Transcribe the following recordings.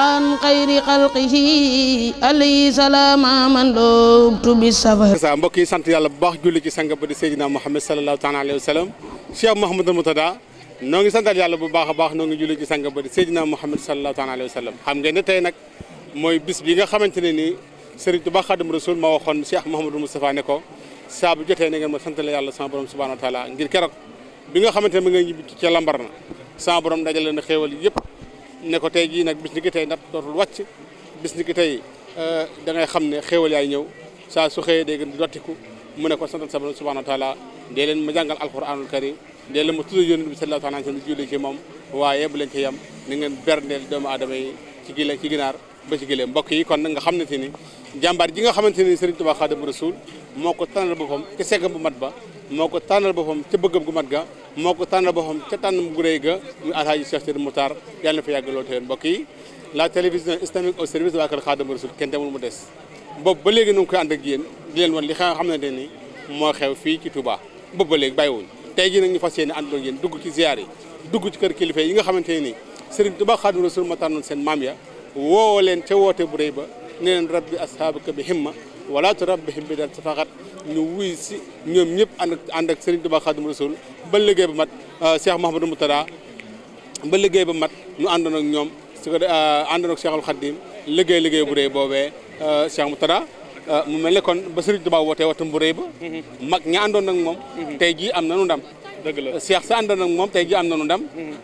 عن خير خلقه عليه سلام من لبت بالسفر sa mbokk yi sant yàlla bu baax julli ci sang ba di Seydina Muhammad sallallahu taala alayhi wa sallam Cheikh Mouhamadou Moutada noo ngi santal yàlla bu baax a baax noo ngi julli ci sang ba di Seydina Muhammad sallallahu taala alayhi wa sallam xam ngeen ne tey nag mooy bis bi nga xamante ne nii Serigne Touba Khadim Rasoul ma waxoon Cheikh Mouhamadou Moustapha ne ko saa bu jotee na ngeen ma santale yàlla sama borom subhanahu wa taala ngir keroog bi nga xamante ne mi nga ñibbi ca lambar na sama borom dajale na xéewal yëpp ne ko tey jii nag bis ni ki tey nat dootul wàcc bis ni ki tey da ngay xam ne xéewal yaay ñëw saa su xëyee day gën di dottiku mu ne ko santal sa borom subhanahu wa taala dee leen ma jàngal alquranul karim dee leen ma tudd yonent bi sallallahu alayhi wa sallam julli ci moom waaye bu leen ci yem ni ngeen berndeel doomu aadama yi ci ginaar ba ci gëléem mbokk yi kon nag nga xam ne te ni jàmbaar ji nga xamante ni Serigne Touba Khadim Rasoul moo ko tànnal boppam ca seggam bu mat ba moo ko tànnal boppam ca bëggam gu mat ga moo ko tànnal boppam ca tànnam gu réy ga muy Alhaji Cheikh Sidi Moutar yàlla na fa yàgg loolu te mbokk yi la télévision islamique au service de waa kër Khadim Rasoul kenn demul mu des boobu ba léegi nu ngi koy ànd ak yéen di leen wan li nga xamante ni moo xew fii ci Touba boobu ba léegi bàyyiwuñ tey jii nag ñu fas yéene ànd ak yéen dugg ci ziar yi dugg ci kër kilifa yi nga xamante ne ni Serigne Touba Khadim Rasoul moo tànnoon seen maam ya woo leen ca woote bu rëy ba ne leen rabbi ashaabaka bi himma wala turabbihim bi dal safaxat ñu wuy si ñoom ñëpp ànd ak Serigne Touba Khadim Rasoul ba liggéey ba mat Cheikh Mouhamadou Moutada ba liggéey ba mat ñu àndoon ak ñoom su ko àndoon ak Cheikhul Khadim liggéey bu rëy boobee Cheikh Moutada mu mel ne kon ba Serigne Touba wootee watam bu rëy ba mag ña àndoon ak moom tey jii am nanu ndam dëgg la Cheikh sa àndoon ak moom tey jii am nanu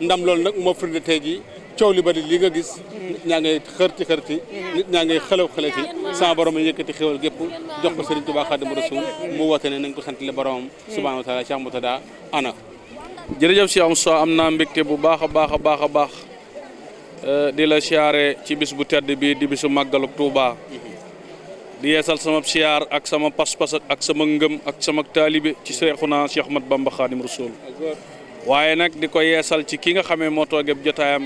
ndam loolu nag moo firnde tey jii coow li bari li nga gis nit ñaa ngay xërti nit ñaa ngay xëlëf-xëlëfi sama borom yëkkati xéwal gépp jox ko Serigne Touba Khadim Rasoul mu woote ne nañ ko santale boromam subhanahu wa taala Cheikh Moutada ana jërëjëf Cheikh Moussa am naa mbégte bu baax a baax di la siyaare ci bis bu tedd bi di bisu màggalu Touba di yeesal sama siyaar ak sama pas-pas ak sama ngëm ak sama taalibe ci Seexuna Cheikh Ahmad Bamba Khadim Rasoul waaye nag di ko yeesal ci ki nga xamee moo toogee jotaayam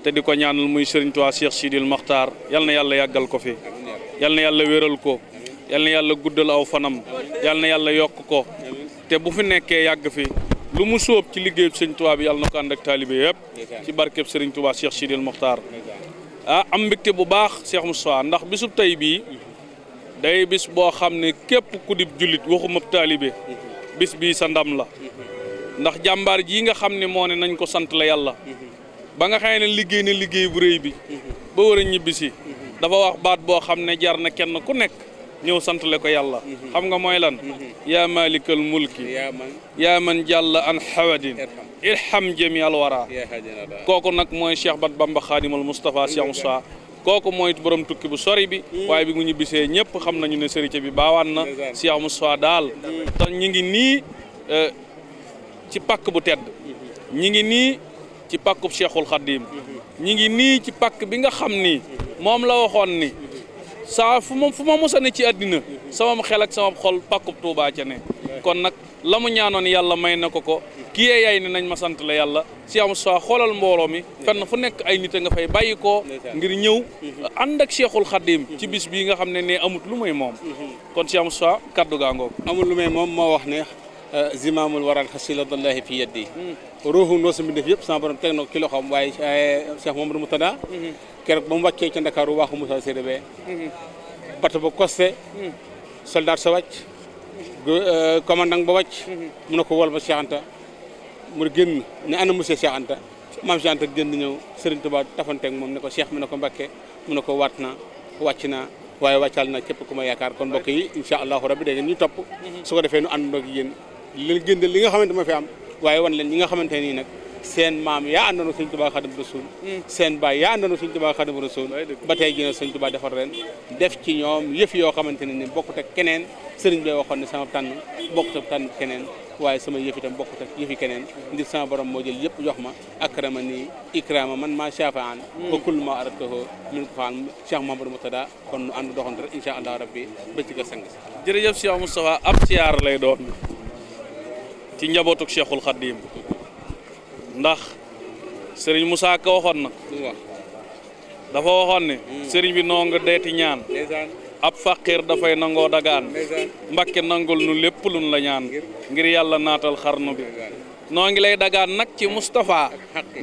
te di ko ñaanal muy Serigne Touba Cheikh Sidil Mokhtar yal na yàlla yàggal ko fi yal na yàlla wéral ko yal na yàlla guddal aw fanam yal na yàlla yokk ko te bu fi nekkee yàgg fi lu mu sóob ci liggéeyub Serigne Touba bi yal na ko ànd ak taalibe yëpp ci barkeb Serigne Touba Cheikh Sidil Mokhtar am mbégte bu baax Cheikh Moussa ndax bisub tey bii day bis boo xam ne képp ku dib jullit waxuma taalibe bis bii sa ndam la ndax jàmbaar ji nga xam ne moo ne nañ ko sant la yàlla ba nga xamee ne liggéey na liggéey bu rëy bi ba war a ñibbisi dafa wax baat boo xam ne jar na kenn ku nekk ñëw sant le ko yàlla xam nga mooy lan yaa malikal mulki yaa man jàlla an hawadin irham jami al wara kooku nag mooy Cheikh Bat Bamba Khadimal Moustapha Cheikh Moussa kooku mooy borom tukki bu sori bi waaye bi mu ñibbisee ñëpp xam nañu ne sëriñ bi baawaan na Cheikh Moussa daal te ñu ngi nii ci pàkk bu tedd ñi ngi nii ci pàkkub Cheikhul Khadim ñi ngi nii ci pàkk bi nga xam ni moom la waxoon ni saa fu ma mosa ne ci àddina sama xel ak sama xol pàkkub Touba ca ne kon nag la mu ñaanoon yàlla may na ko kii yaay ne nañ ma sant la yàlla Cheikh Moussa xoolal mbooloo mi fenn fu nekk ay nit a nga fay bàyyi ko ngir ñëw ànd ak Cheikhul Khadim ci bis bii nga xam ne amut lu may moom kon Cheikh Moussa kaddu gaa ngoog amul lu may moom moo wax ne zimaamul waral xasilatullahi fi yeddi ruuxu noosu mi def yëpp sama borom teg na ko ci loxoom waaye Cheikh Mouhamadou Moutada keroog ba mu wàccee ca Ndakaaru waaxu Moussa Sédébé bato ba costé soldat sa wàcc commandant ba wàcc mu ne ko wol ma Cheikh Anta mu génn ne ana monsieur Cheikh Anta maam Cheikh Anta génn ñëw Serigne Touba tafanteeg moom ne ko Cheikh mu ne ko Mbacké mu ne ko waat na wàcc naa waaye wàccal na képp ku ma yaakaar kon mbokk yi incha allahu rabbi da ngeen ñu topp su ko defee nu àndandoo ak yéen leen génde li nga xamante ma fi am waaye wan leen ñi nga xamante nii nag seen maam yaa àndoon Serigne Touba Khadim Rasoul seen baay yaa àndoon Serigne Touba Khadim Rasoul ba tey jii nag Serigne Touba defar ren def ci ñoom yëf yoo xamante ne ni bokkut ak keneen Serigne bi waxoon ne sama tànn bokkut ak tànn keneen waaye sama yëf itam bokkut ak yëfi keneen ngir sama borom moo jël yëpp jox ma akrama nii ikrama man maa shafaan wa kullu ma aratahu min ko faal Cheikh Mouhamadou Moutada kon nu ànd doxante rek incha allah rabbi ba ci ga sang jërëjëf Cheikh Moustapha ab siyaar lay doon ci njabootuk Cheikhul Khadim ndax Serigne Moussa Ka waxoon na dafa waxoon ne Serigne bi noo nga deeti ñaan ab faqir dafay nangoo dagaan Mbakke nangul nu lépp luñ la ñaan ngir yàlla naatal xarnu bi noo ngi lay dagaan nag ci Moustapha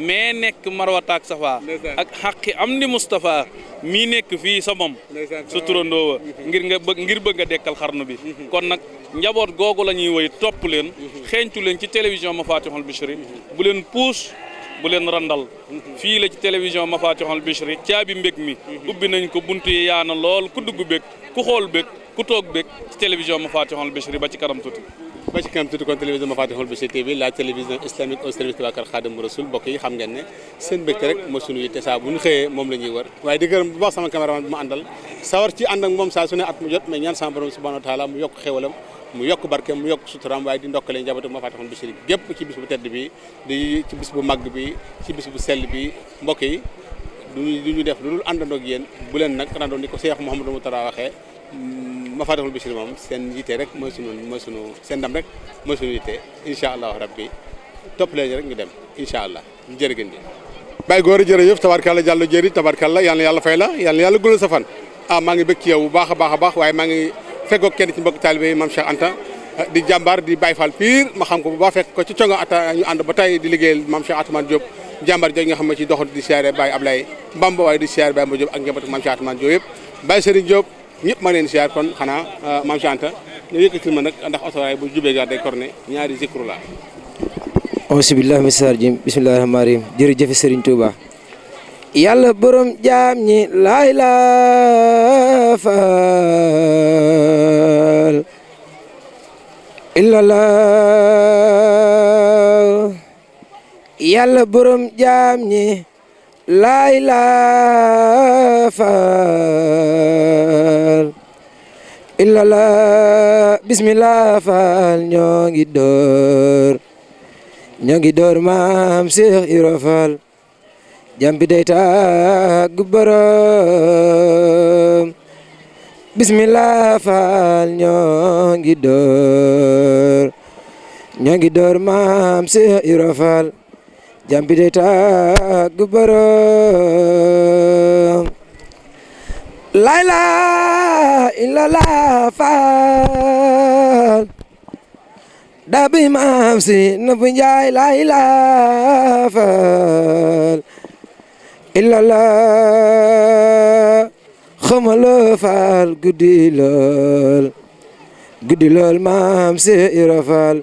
mais nekk Marwata ak Safa ak xaqi am di Moustapha mii nekk fii sa moom sa turandoo wa ngir bëgg a dekkal xarnu bi kon nag njaboot googu la ñuy woy topp leen xeeñtu leen ci télévision Mafatihul Bichri bu leen puus bu leen randal fii la ci télévision Mafatihul Bichri caabi mbég mi ubbi nañ ko buntu yi yaana lool ku dugg bég ku xool bég ku toog bég ci télévision Mafatihul Bichri ba ci kanam tuuti kon télévision Mafatihul Bichri TV la télévision islamique au service de Bakar Khadim Rasoul mbokk yi xam ngeen ne seen mbégte rek moo sunu yitte saa bu ñu xëyee moom la ñuy wër waaye di gërëm bu baax sama caméraman bi ma àndal sawar ci ànd ak moom saa su ne at mu jot mais ñaan sama borom subhanahu wa taala mu yokk xéwalam mu yokk barke mu yokk suturaam waaye di ndokkale njabootu Mafatihul Bichri gépp ci bis bu tedd bi di ci bis bu màgg bi ci bis bu sell bi mbokk yi du ñu def lu dul àndandoo ak yéen bu leen nag randoo ni ko Cheikh Mouhamadou Moutara waxee Mafatihul Bichri moom seen yitte rek mooy sunu seen ndam rek mooy sunu yitte incha allahu rabbi topp leen rek ñu dem incha allah jërë ngeen jëf. Baye Gora jërëjëf tabarkalla jàllo jëri tabarkalla yàlla yàlla fay la yàlla guddal sa fan maa ngi bëgg ci yow bu baax a baax waaye maa ngi fekkoog kenn ci mbokk taalibe yi Mame Cheikh Anta di jàmbaar di Baye Fall pire ma xam ko bu baax fekk ko ci congo ata ñu ànd ba tey di liggéeyal Mame Cheikh Atoumane Diop jàmbaar jooju nga xam ne ci doxal di siyaare Baye Ablaye Mbamba waaye di siyaare Baye Mba Diop ak njabootu Mame Cheikh Atoumane Diop yëpp Baye Serigne Diop ñëpp ma leen siyaar kon xanaa Mame Cheikh Anta ñu yëkkatil ma nag ndax otoraay bu jubee gar day korne ñaari zikru la auzu billahi mina shaytaani rajiim bismillahi rahmaani rahiim jërëjëf Serigne Touba yàlla borom jaam ñi laay la faal illallah yàlla borom jaam ñi laay la faal illallah bismillah faal ñoo ngi door maam Cheikh Ibra Fall jambi day tàgg borom bismillah faal ñoo ngi door maam Cheikh Ibra Fall jambi day tàgg borom la ilaha illallah faal dabi maam si nabu njaay la ilaha faal illallah xamalo faal guddi lool maam Cheikh Ibra Fall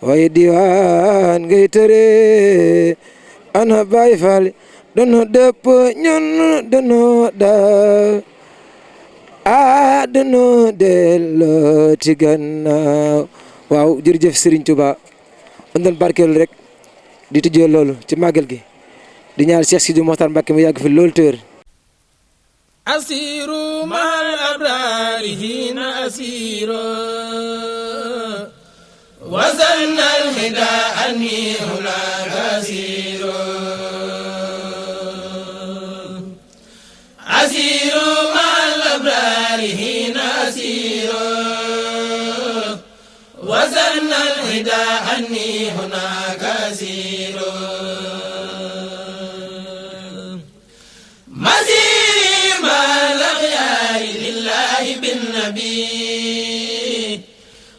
waaye diwaan ngay tere ana Baay Fall dono dëpp ñun dono da dono delloo ci gannaaw waaw jërëjëf Serigne Touba on doon barkeelu rek di tëjee loolu ci màggal gi di ñaar Cheikh Sidi Mokhtar Mbacké mu yàgg fi loolu tër asiru mal abrari hina asiru wazanna al hida anni hunaka asiru asiru mal abrari hina asiru wazanna al hida anni hunaka asiru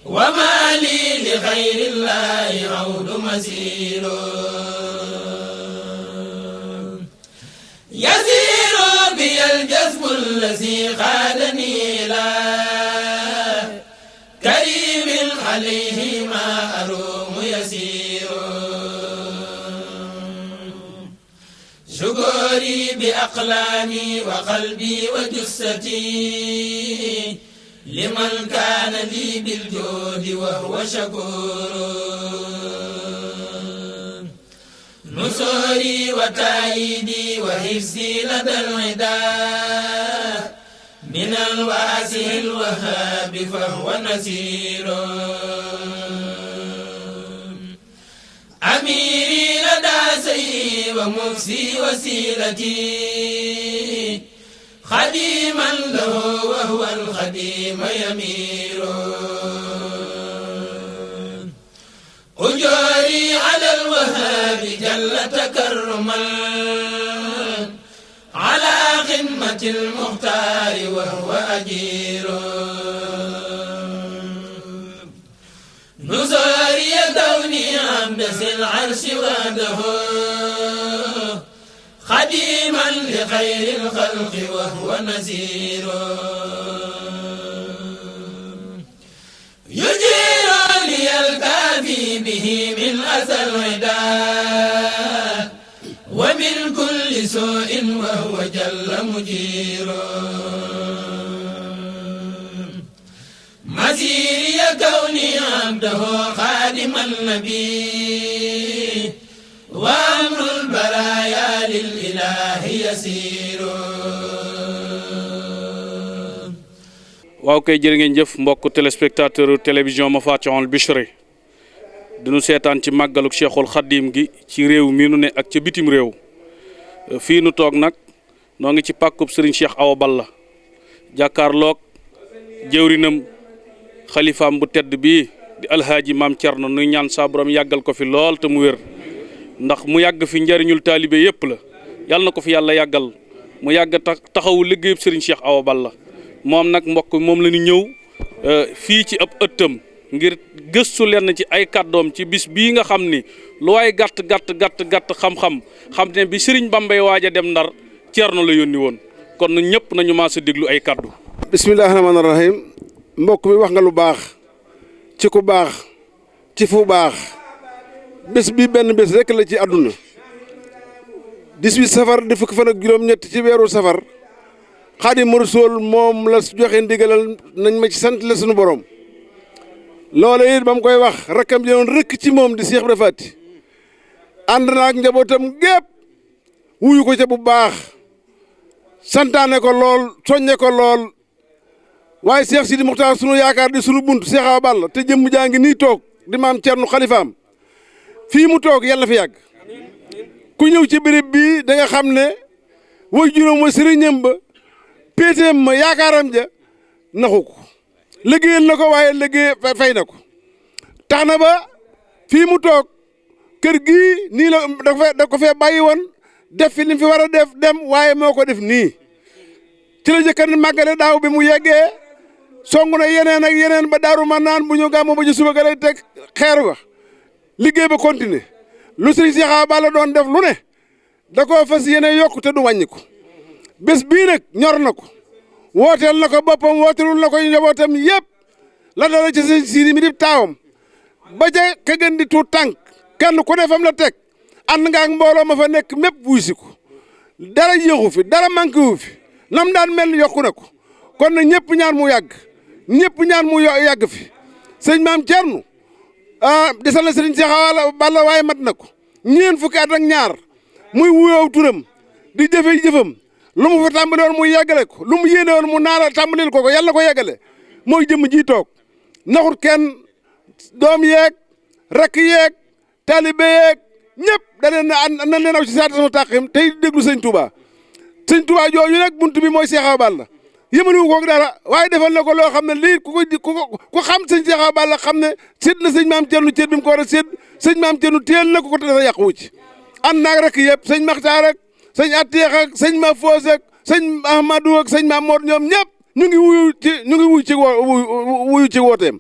وما لي لغير الله عود مسير يسير بي الجذب الذي قادني إلى كريم عليه ما أروم يسير شكري بأقلامي وقلبي وجثتي لمن كان لي بالجود وهو شكور نصري وتأييدي وحفظي لدى العداء من الواسع الوهاب فهو نصير أميري لدى سيدي ومفسي وسيلتي خديما له وهو الخديم يمير أجوري على الوهاب جل تكرما على خدمة المختار وهو أجير نصري كوني عبد بعده خديما لخير الخلق وهو نذير يجير لي الكافي به من أذى العداء ومن كل سوء وهو جل مجير مسيري كوني عبده خادم النبي وأمر البرايا للإله يسير. waaw kay jërë ngeen jëf mbokk téléspectateur télévision ma Fatihul Bichri diñu seetaan ci màggaluk Cheikhul Khadim gi ci réew mi nu ne ak ca bitim réew fii nu toog nag noo ngi ci pàkkub Serigne Cheikh Awa Balla jàkkaarloog jëwrinam xalifaam bu tedd bii di alhaaji maam Cerno nuy ñaan saa borom yàggal ko fi lool te mu wér ndax mu yàgg fi njariñul taalibe yépp la yàlla na ko fi yàlla yàggal mu yàgg taxawu liggéeyub Serigne Cheikh Awa Balla moom nag mbokk moom la ñu ñëw fii ci ab ëttam ngir gëstu lenn ci ay kàddoom ci bis bii nga xam ni lu waay gàtt xam-xam xam ne bi Serigne Bambay waaj a dem Ndar Cerno la yónni woon kon ñun ñëpp nañu maas a déglu ay kàddu. bismillahi rahmaani rahim mbokk mi wax nga lu baax ci ku baax ci fu baax bés bi benn bés rek la ci àdduna 18 safar di fukki fan ak juróom-ñett ci weeru safar Xaadimu Rasuul moom la joxe ndigalal nañ ma ci sant la sunu borom loola it ba mu koy wax rakkam jënoon rëkk ci moom di Cheikh Ibra Faty ànd na ak njabootam gépp wuyu ko ca bu baax santaane ko lool soññe ko lool waaye Cheikh Sidi Muxtaar sunu yaakaar di sunu bunt Cheikh Awa Balla te jëmm jaa ngi nii toog di maam Cerno xalifaam fii mu toog yàlla fi yàgg ku ñëw ci béréb bii da nga xam ne way juróom wa sëriñam ba péeteem ma yaakaaram ja naxu ko liggéeyal na ko waaye liggéey fay na ko tax na ba fii mu toog kër gii nii la da ko fee bàyyi woon def fi li fi war a def dem waaye moo ko def nii ci la jëkkan màggale daaw bi mu yeggee song na yeneen ak yeneen ba daaru man naan bu ñu gàmmu ba ci suba ga lay teg xeer wa liggéey ba continuer lu Sëriñ Cheikh Awa Balla doon def lu ne da koo fas yéene yokku te du wàññi ko bés bii nag ñor na ko wooteel na ko boppam wooteelul na ko njabootam yëpp la dala ci Sëriñ Sidi mi di taawam ba ca ka gën di tuut tànk kenn ku ne fam la teg ànd nga ak mbooloo ma fa nekk mépp wuy si ko dara yéexu fi dara manqué wu fi nam daan mel yokku na ko kon na ñëpp ñaan mu yàgg ñëpp ñaan mu yàgg fi sëñ maam Cerno desal na Sëriñ Cheikh Awa Balla waaye mat na ko ñeen fukki at ak ñaar muy wuyoo turam di jëfe jëfam lu mu fa tàmbali woon muy yeggale ko lu mu yéene woon mu naara tàmbalil ko yàlla ko yeggale mooy jëmm ji toog naxut kenn doom yeeg rakk yeeg taalibe yeeg ñëpp da leen na leen aw ci saata sama tàqim tey déglu sëñ Touba jooju nag bunt bi mooy Cheikh Awa Balla yëmali wu ko dara waaye defal na ko loo xam ne lii ku xam sëñ Cheikh Awa Balla xam ne sédd na sëñ maam Cerno cër bi mu ko war a sédd sëñ maam Cerno teel na ko te dara yàqu wu ci ànd naag rek yëpp sëñ Maxtaar ak sëñ Atteex ak sëñ Ma Foos ak sëñ Ahmadou ak sëñ Maam Mor ñoom ñëpp ñu ngi wuyu ci wooteem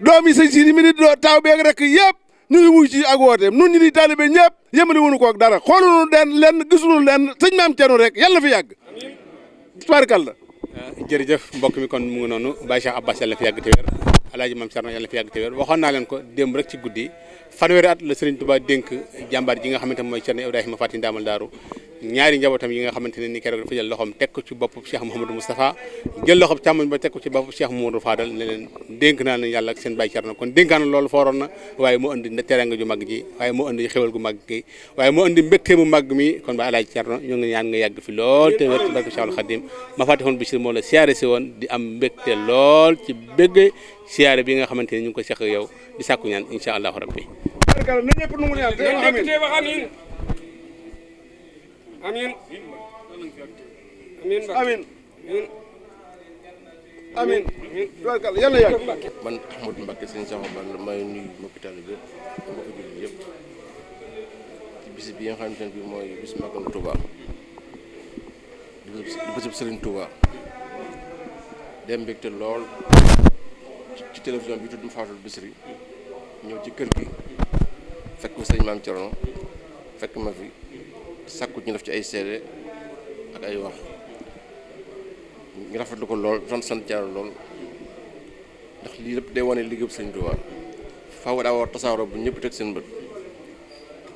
doom yi sëñ Sidi mi di taaw beeg rek yëpp ñu ngi wuyu ci ak wooteem nun ñu di taalibe ñëpp yëmali wuñu ko ak dara xoolunu lenn gisuñu lenn sëñ maam Cerno rek yàlla fi yàgg tubaarkalla. jërëjëf mbokk mi kon mu ngi noonu Baye Cheikh Abbas yàlla fi yàgg te wér alaaji maam Cerno yàlla fi yàgg te wér waxoon naa leen ko démb rek ci guddi fanweeri at la Serigne Touba dénk jàmbaar ji nga xamante ne mooy Cerno Ibrahima Faty Ndamal Daaru ñaari njabootam yi nga xamante ne ni keroog dafa jël loxoom teg ko ci bopp Cheikh Mouhamadou Moustapha jël loxoom càmmoñ ba teg ko ci bopp Cheikh Mouhamadou Fadal ne leen dénk naa leen yàlla ak seen Baye Cerno kon dénkaan loolu fooroon na waaye moo indi teranga ju mag ji waaye moo indi xéwal gu mag gi waaye moo indi mbégte mu mag mi kon ba alaaji Cerno ñu ngi ñaan nga yàgg fi lool te wér ci barke Cheikhul Khadim ma Fatihul Bichri moo la siyaare si woon di am mbégte lool ci bégge siyaare bi nga xamante ne ñu ngi ko seq yow di sàkku ñaan incha allahu rabbi amiin amiin amiin tubaarkalla yàlla yàgg man Ahmadou Mbacké sëñ Cheikh Awa Balla may nuyu mbokki taalibe yëpp mbokki jullit yëpp ci bis bi nga xamante ne bi mooy bis Màggalu Touba di bésub Serigne Touba dem mbégte lool ci télévision bi tudd Fatihul Bichri ñëw ci kër gi fekk fi sëñ Maam Cerno fekk ma fi sàkku ñu def ci ay seede ak ay wax ñu rafetlu ko lool sant Yàlla lool ndax lii lépp day wane liggéeyu sëñ Tuubaa faaw daa war tasaaroo bu ñëpp teg seen bët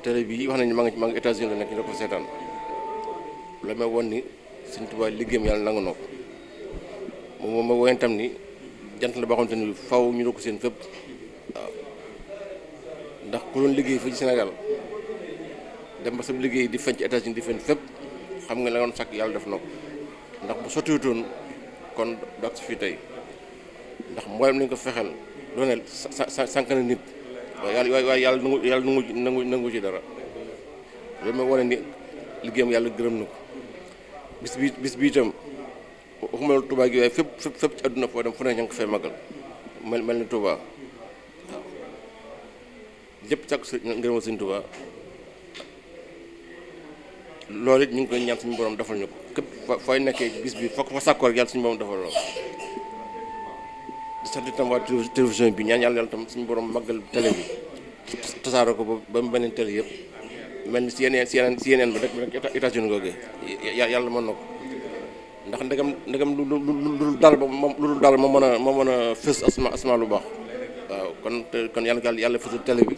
télé bii wax nañu ma ngi États-Unis la nekk ñu da ko seetaan la may won ni sëñ Tuubaa liggéeyam yàlla nangu na ko moom ma woyen tam ni jant la boo xamante ni faaw ñu ko seen fépp waaw ndax ku doon liggéey fii ci Sénégal dem ba sa liggéey di feeñ ci États-Unis di feeñ fépp xam nga la nga doon sàkk yàlla def na ko ndax bu sottiwutoon kon du ak si fii tey ndax mboolem nañ ko fexeel dooneel sànq na nit waaye yàlla nangu ci dara loolu mooy wane ni liggéeyam yàlla gërëm na ko bis bi itam waxuma la Touba gi waaye fépp ci àdduna foo dem fu ne ña ngi ko fay magal mel ni Touba waaw lépp sàkku si ngërëmal Sëñ Touba loolu it ñu ngi koy ñaan suñu borom defal ñu ko képp fooy nekkee bis bi fa sàkkoo rek yàlla suñu borom defal lool di sant itam waa télévision bi ñaan yàlla tam suñu borom màggal télé bi tasaaroo ko ba mu beneen télé yëpp mel ni si yeneen ba rek États-Unis googee yàlla mën na ko ndax ndegam lu dal ma mën a fës asma lu baax waaw kon yàlla fësul télé bi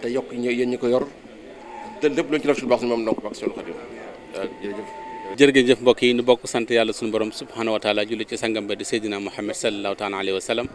te yokk yéen ñi ko yor te lépp lu ñu ci def si lu baax suñu moom donc ak seen Xadim waaw jërëjëf. jërëjëf mbokk yi ñu bokk sant yàlla suñu borom subhanahu wa taala julli ci sangam ba di Seydina Muhammad sallallahu taala alayhi wa sallam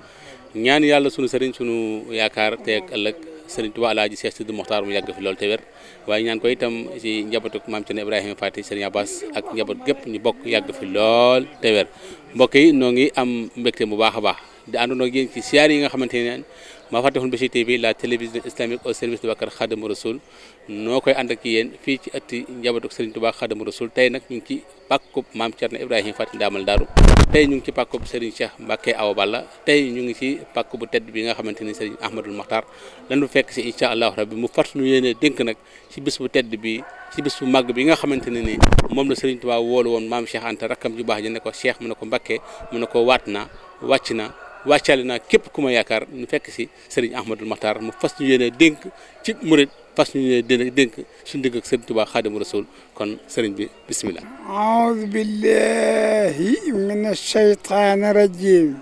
ñaan yàlla sunu sëriñ sunu yaakaar teeg ëllëg sëriñ Tuubaa Alaaji Seex Sidi Muxtaar mu yàgg fi loolu te wér waaye ñaan ko itam ci njabootu maam Cerno Ibrahima Faty sëriñ Abbas ak njaboot gépp ñu bokk yàgg fi lool te wér mbokk yi noo ngi am mbégte bu baax a baax di àndandoo ak yéen ci siyaar yi nga xamante ne Mafatihul Bichri TV la télévision islamique au service de Bakar Khadimou Rassoul noo koy ànd ak yéen fii ci ëtti njabootu Serigne Touba Khadimou Rassoul tey nag ñu ngi ci pàkkub maam Cerno Ibrahima Faty Ndamal Daaru tey ñu ngi ci pàkkub Serigne Cheikh Mbacké Awa Balla tey ñu ngi ci pàkk bu tedd bi nga xamante ni Serigne Ahmadul Mokhtar lañu fekk si incha allahu rabbi mu fat nu yéene dénk nag ci bis bu tedd bi ci bis bu màgg bi nga xamante ne ni moom la Serigne Touba woolu woon maam Cheikh Anta rakkam ju baax ji ne ko Cheikh mu ne ko Mbacké mu ne ko waat na wàcc na wàccale naa képp ku ma yaakaar ñu fekk si Serigne Ahmadul Mokhtar mu fas ñu yéene dénk ci murid fas ñu yéene dénk suñu digg ak Serigne Touba Khadimou Rassoul kon Serigne bi bismillah. aoudu billahi min ashaytani rajim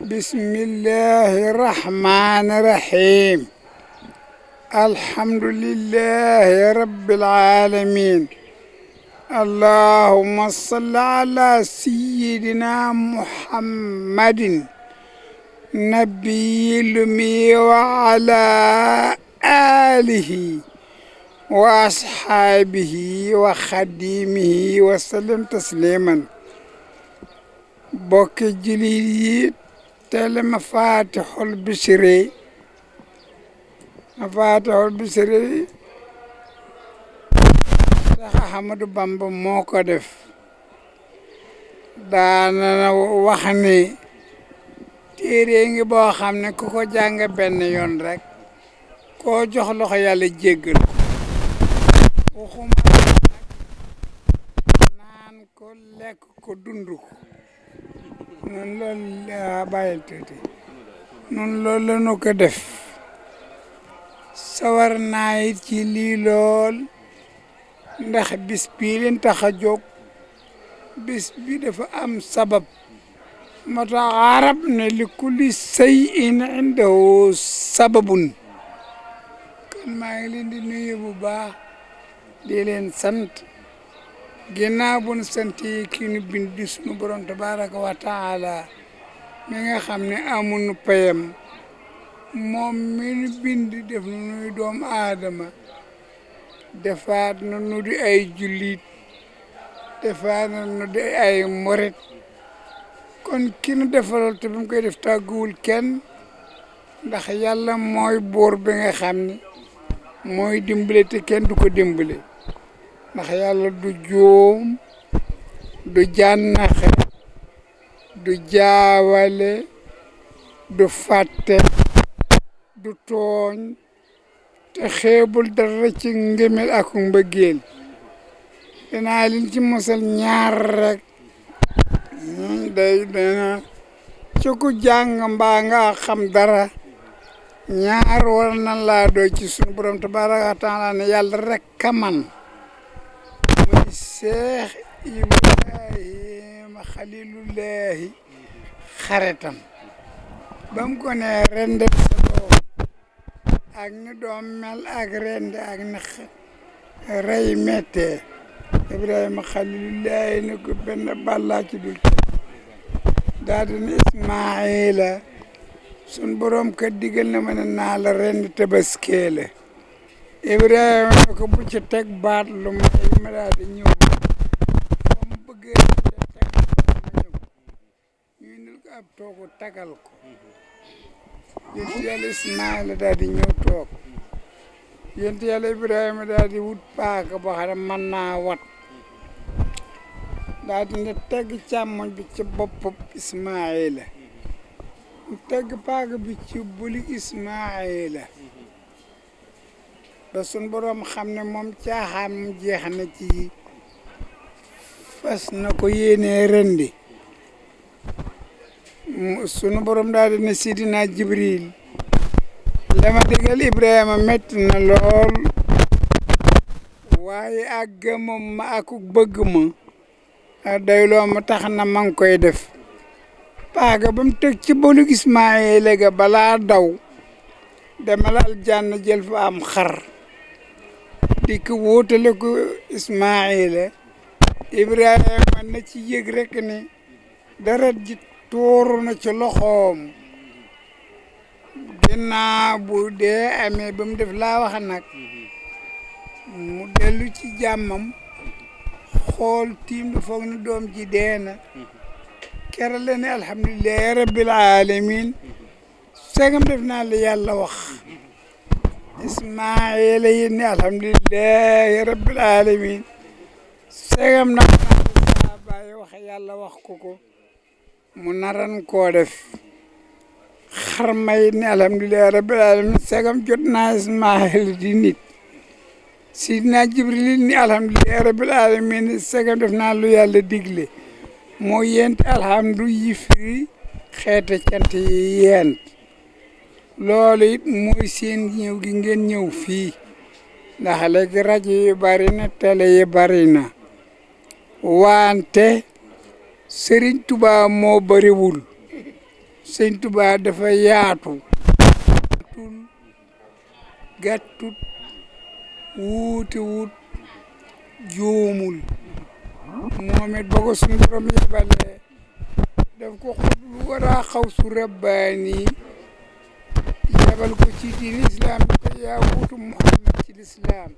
bismillahi rahmani rahim alhamdulillahi rabbil alamin اللهم صل على سيدنا محمد نبي الأمي وعلى آله وأصحابه وخديمه وسلم تسليما بوك جليل تل مفاتيح البشري Seex Ahmadu Bamba moo ko def daana wax ni téere ngi boo xam ne ku ko jàng benn yoon rek koo jox loxo yàlla jéggal ko waxuma nag naan ko lekk ko dund ko noonu loolu bàyyil tuuti noonu loolu la nu ko def sawar naa it ci lii lool ndax bis bii leen tax a jóg bis bi dafa am sabab moo tax arab ne li kulli shay'in indahu sababun kon maa ngi leen di nuyu bu baax di leen sant ginnaaw bu nu sant yi kii nu bind di sunu borom tabaraka wa taala mi nga xam ne amuñu payam moom mi nu bind def nu nuy doomu aadama defaat na nu di ay jullit defaat na nu di ay morit kon ki nu defalool te bi mu koy def tàgguwul kenn ndax yàlla mooy buur bi nga xam ni mooy dimbale te kenn du ko dimbale ndax yàlla du juum du jànnaxe du jaawale du fàtte du tooñ te xeebul dara ci ngëmel ak mbëggeel dinaa leen ci mosal ñaar rek dana ci ku jàng mbaa nga xam dara ñaar war na laa doy ci sunu borom tabaaraka wa taala ne yàlla rek ka man muy Seex Ibrahima Xalilullahi xaritam ba mu ko ne rende sa doom ak ni doom mel ak rende ak ni rey mettee Ibrahima Xalilullahi ne ko benn bàllaa ci dul daal di ne Ismaila sun borom ka digal na ma ne naa la rend tabaskee la Ibrahima ne ko bu ci teg baat lu ma daal di ñëw ba mu bëggee teg ma ñëw ñu indil ko ab toogu tagal ko yonent yàlla Ismaila daal di ñëw toog yonent yàlla Ibrahima daal di wut paaka boo xam ne mën naa wat daal di ne tegg càmmoñ bi ci bopp Ismaila mu tegg paaka bi ci buli Ismaila ba sun borom xam ne moom caaxaan mu jeex na ci fas na ko yéenee rendi sunu borom daal di ne Sidina Jibril la ma digal Ibrahima metti na lool waaye ak gëmam ma ak bëgg ma dayloo ma tax na ma ngi koy def paaga ba mu teg ci bolu Ismaayila ga balaa daw demal aljanna jël fa am xar di ko wóotale ko Ismaayila Ibrahima na ci yëg rek ni deret ji tuuru na ci loxoom ginnaaw bu dee amee ba mu def laa wax nag mu dellu ci jàmmam xool tiim lu foog ni doom ji dee na kera la ne alhamdulilahi rabbil alamin segam def naa la yàlla wax Ismaayila yi ne alhamdulilahi rabbil alamin segam nag saa bàyyi wax yàlla wax ko mu naran koo def xarmay ne alhamdulilahi rabbil alamin segam jot naa Ismaayila di nit Sidina Jibril ni alhamdulilahi rabbil alamin segam def naa lu yàlla digle moo yent alhamdu yi firi xeete cant yi yent loolu it mooy seen ñëw gi ngeen ñëw fii ndax léegi rajo yi bari na télé yi bari na wante Sëriñ Tuubaa moo bariwul Sëriñ Tuubaa dafa yaatu gàttut wuute wut juumul moom it ba ko suñu borom yebalee daf ko xutbu waraa xaw su rabbaani yebal ko ci diin islam bi ko yaa wuutu Muhammad ci lislaam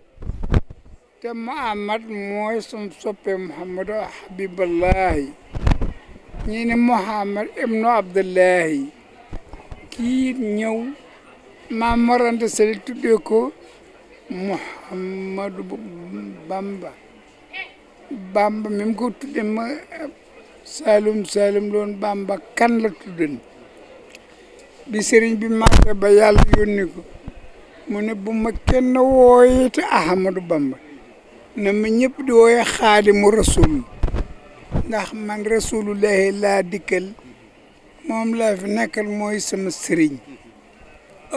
te Muhammad mooy sun soppe Muhammadu habiballahi ñi ne Muhammad ibnu Abdullahi kii ñëw Maam Mor Anta Sali tuddee ko Muhammadu Bamba mi mu ko tudde ma Saalum loon Bamba kan la tudden bi sëriñ bi màgg ba yàlla yónni ko mu ne bu ma kenn wooye te Ahmadu Bamba na ma ñëpp di wooye Xaadimu Rasul ndax man rasulullahi laa dikkal moom laa fi nekkal mooy sama sëriñ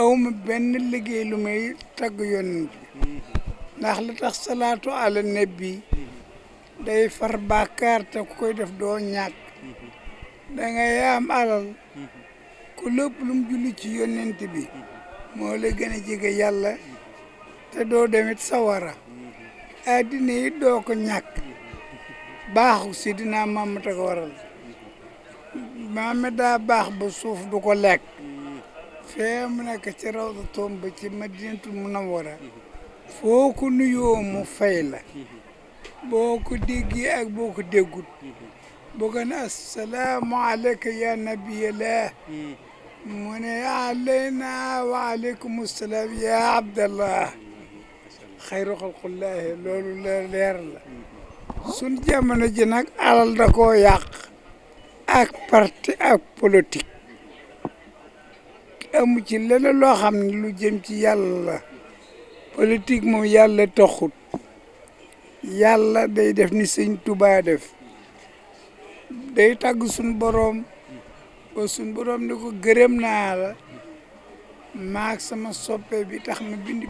awma benn liggéey lu may tagg yonent bi ndax la tax salaatu ala nabi day far bàkkaar te ku koy def doo ñàkk da ngay am alal ku lépp lu mu julli ci yonent bi moo la gën a jege yàlla te doo demit sawara addina yi doo ko ñàkk baaxu Sidina Muhammad ko waral Muhammad daa baax ba suuf du ko lekk fee mu nekk ci rawdu tomb ci Madinatul Munawwara foo ko nuyoo mu fay la boo ko déggee ak boo ko déggut boo ko ne assalaamu aleyka ya nabiyallah mu ne alayna wa aleykum assalaam ya abdallah xayru xalqullahi loolu la leer la sun jamono ji nag alal da koo yàq ak parti ak politique amu ci leneen loo xam ne lu jëm ci yàlla la politique moom yàlla taxut yàlla day def ni Sëñ Tuubaa def day tàgg suñ boroom ba suñ boroom ni ko gërëm naa la maag sama soppe bi tax ma bindi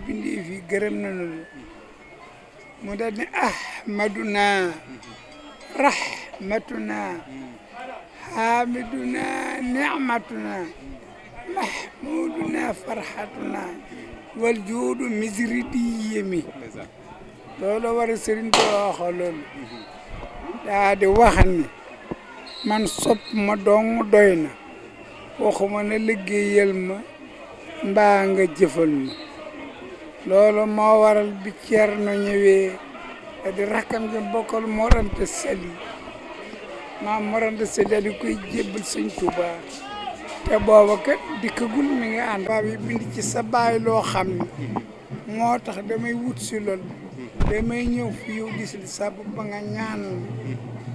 fi gërëm nañu la mu daal ne ahmaduna rahmatuna hamiduna ni'matuna mahmuduna farhatuna wal juudu misridiyemi loolu war a sëriñ ko waxa loolu daa di wax ni man sopp ma dong doy na waxuma ne liggéeyal ma mbaa nga jëfal ma loolu moo waral bi Ceerno ñëwee di rakkam ji bokkal Mor Anta Sali maam Mor Anta Sali di koy jébbal Sëñ Tuubaa te booba kat dikkagul mi nga ànd baa bi bind ci sa baay loo xam ne moo tax damay wut si loolu damay ñëw fi yow gis li sa ba nga ñaan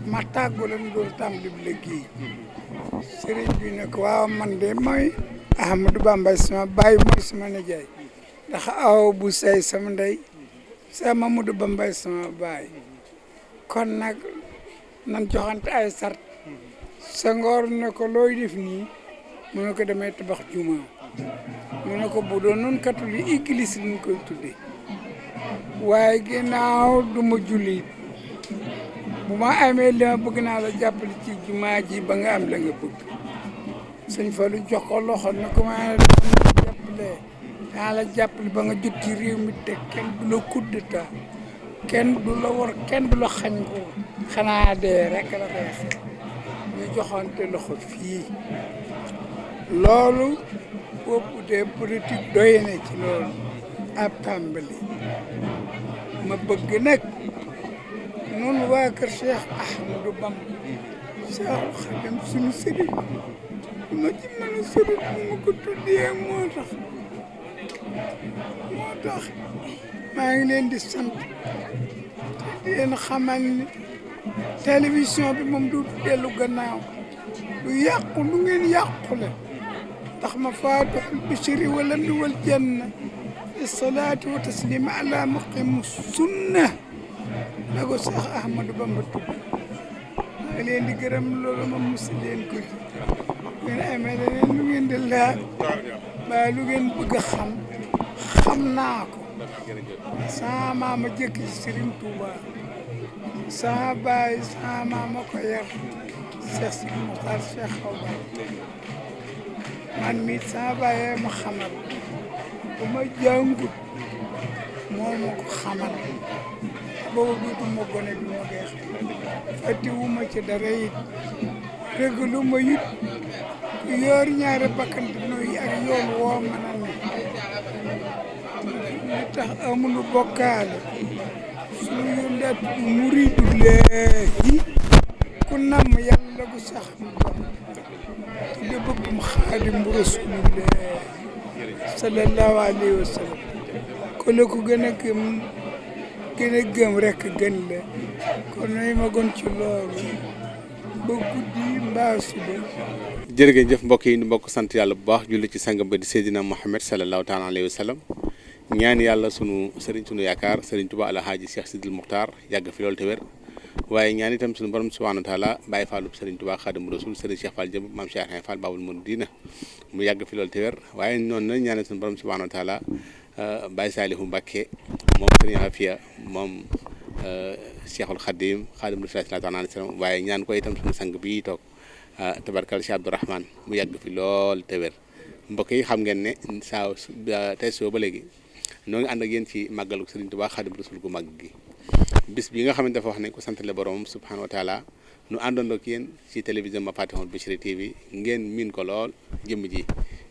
ma tàggu lan doon tàmbali bi liggéey sëriñ bi ne ko waaw man de mooy Ahmadou Bamba sama baay mooy sama nijaay ndax aw bu say sama ndey sa Mamadou Bamba sama baay kon nag nan joxante ay sart Senghor ne ko looy def nii mu ne ko damay tabax juma mu ne ko bu doon noonu catholique église lañ koy tuddee waaye ginnaaw du ma julli bu ma amee li ma bëgg naa la jàppale ci jumaa ji ba nga am la nga bëgg sëñ Fallou jox ko loxo ne ko maa la jàppale ba nga jot ci réew mi te kenn du la coup d'état kenn du la war kenn du la xañ ko xanaa dee rek la koy xeex ñu joxante loxo fii loolu boobu de politique doy na ci loolu ab tàmbali ma bëgg nag noonu waa kër Cheikh Ahmadou Bamba Cheikhul Khadim suñu sëriñ du ma ci mën a sori bu ma ko tuddee moo tax maa ngi leen di sant te di leen xamal ni télévision bi moom du dellu gannaaw du yàqu lu ngeen yàqule ndax ma faatihul bishri wala mi wal janna fi salaati wa taslima ala muqimu sunna na ko Cheikh Ahmadou Bamba tudd maa ngi leen di gërëm loolu ma musi leen ko ci ngeen amee leneen lu ngeen di laaj mbaa lu ngeen bëgg a xam naa ko sama maama jëkk ci Serigne Touba sama baay sama maama ko yar Cheikh Sidi Mokhtar Cheikh Awa man mi sama baay ma xamal bu ma jàngut moo ma ko xamal boobu duutu ma gone bi ma koy xam fàttiwu ma ci dara it rëglu ma it ku yor ñaari bakkan yi ak yoon woo mën a ne li tax amulu bokkaale suñu yóndaat du muridu leehi ku namm yàlla gu sax mu bopp tudde bëggum Xaadimu Rasuulillaahi sallallahu alayhi wa sallam ko la ko gën a gëm rek gën la kon nooy ma gon ci loolu ba guddi mbaa suba. jërëjëf mbokk yi ñu mbokk sant yàlla bu baax julli ci sangam ba di Seydina Muhammad sallallahu taala alayhi wa sallam ñaan yàlla sunu sëriñ sunu yaakaar sëriñ Tuubaa Alhaaji Cheikh Sidil Muxtaar yàgg fi loolu te wér waaye ñaan itam sunu borom subhaanahu wa taala bàyyi faalu sëriñ Tuubaa Xaadimu Rasuul sëriñ Cheikh Fall jëm maam Cheikh Fall Baabul Muridiina mu yàgg fi loolu te wér waaye noonu na ñaanal sunu borom subhaanahu wa taala Baye Saalihu Mbàkke moom sëriñ Afiya moom Cheikhul Khadim Xaadimu Rasuul sallallahu alayhi wa sallam waaye ñaan ko itam sunu sang bii toog tabarkal Cheikh Abdourahmane mu yàgg fi lool te wér mbokk yi xam ngeen ne tey soo ba léegi noo ngi ànd ak yéen ci màggalu Sëriñ Tuubaa Xaadimu Rasuul gu màgg gi bis bi nga xamante dafa wax ne ko santale borom subhanahu wa taala nu àndandoo ak yéen ci télévision Mafatihul Bichri TV ngeen miin ko lool jëmm ji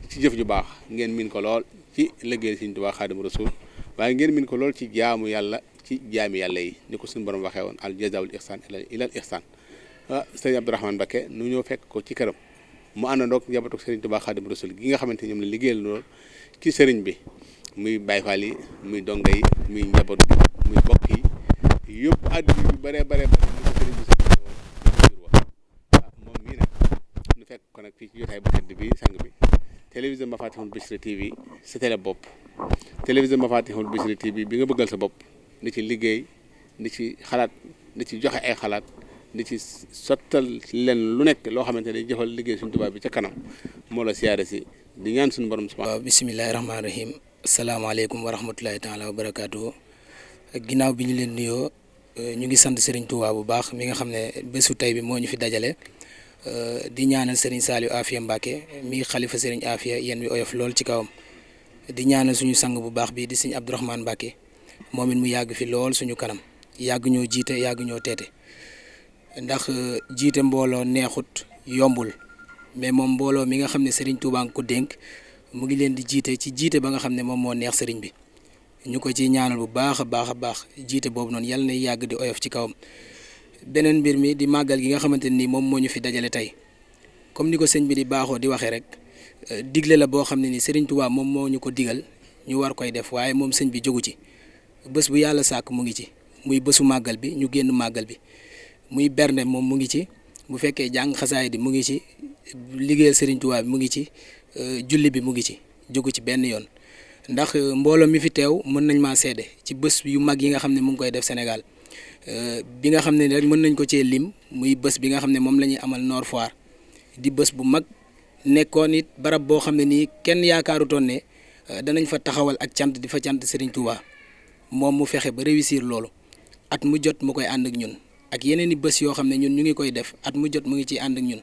ci jëf ju baax ngeen miin ko lool ci liggéeyal Sëriñ Tuubaa Xaadimu Rasuul waaye ngeen miin ko lool ci jaamu yàlla ci jaami yàlla yi ni ko suñu borom waxee woon al jazaa'ul ihsaan ilal ihsaan sëriñ Abdourahmane Mbacké nu ñëw fekk ko ci këram mu àndandoog njabootu Sëriñ Tuubaa Xaadimu Rasuul gi nga xamante ñoom la liggéeyal lool ci sëriñ bi muy Baay Faal yi muy donga yi muy njaboot bi muy bokk yi yëpp àdduna yu bëree bare ñu ko sëriñ bi moom mii nag nu fekk ko nag fii ci jotaay bu tedd bi sang bi télévision Mafatihul Bichri TV sa télé bopp télévision Mafatihul Bichri TV bi nga bëggal sa bopp di ci liggéey di ci xalaat di ci joxe ay xalaat di ci sottal leen lu nekk loo xamante ne jëfal liggéey Sëriñ Tuubaa bi ca kanam moo la siyaare si di ñaan suñu borom subhanahu. waaw bisimilahi rahmaani rahim asalaamaaleykum wa rahmatulahi taala wa barakaatu. ginnaaw bi ñu leen nuyoo ñu ngi sant Serigne Touba bu baax mi nga xam ne bésu tey bi moo ñu fi dajale di ñaanal Serigne Saliou Afia Mbacke mi xalifa Serigne Afia yéen wi oyof lool ci kawam di ñaanal suñu sang bu baax bi di Serigne Abdourahmane Mbacke moom it mu yàgg fi lool suñu kanam yàgg ñoo jiite yàgg ñoo teete ndax jiite mbooloo neexut yombul mais moom mbooloo mi nga xam ne Serigne Touba nga ko dénk mu ngi leen di jiite ci jiite ba nga xam ne moom moo neex Serigne bi. ñu ko ci ñaanal bu baax a baax jiite boobu noonu yàlla na yàgg di oyof ci kawam beneen mbir mi di màggal gi nga xamante ni moom moo ñu fi dajale tey comme ni ko sëñ bi di baaxoo di waxee rek digle la boo xam ne ni Serigne Touba moom moo ñu ko digal ñu war koy def waaye moom sëñ bi jógu ci bés bu yàlla sàkk mu ngi ci muy bésu màggal bi ñu génn màggal bi muy bernde moom mu ngi ci bu fekkee jàng xasaay di mu ngi ci liggéeyal Serigne Touba bi mu ngi ci julli bi mu ngi ci jógu ci benn yoon. ndax mbooloo mi fi teew mën nañ maa seede ci bés yu mag yi nga xam ne mu ngi koy def Sénégal bi nga xam ne rek mën nañ ko cee lim muy bés bi nga xam ne moom la ñuy amal Nord Foire di bés bu mag nekkoon it barab boo xam ne nii kenn yaakaarutoon ne danañ fa taxawal ak cant di fa cant Serigne Touba moom mu fexe ba réussir loolu at mu jot mu koy ànd ak ñun ak yeneen i bés yoo xam ne ñun ñu ngi koy def at mu jot mu ngi ciy ànd ak ñun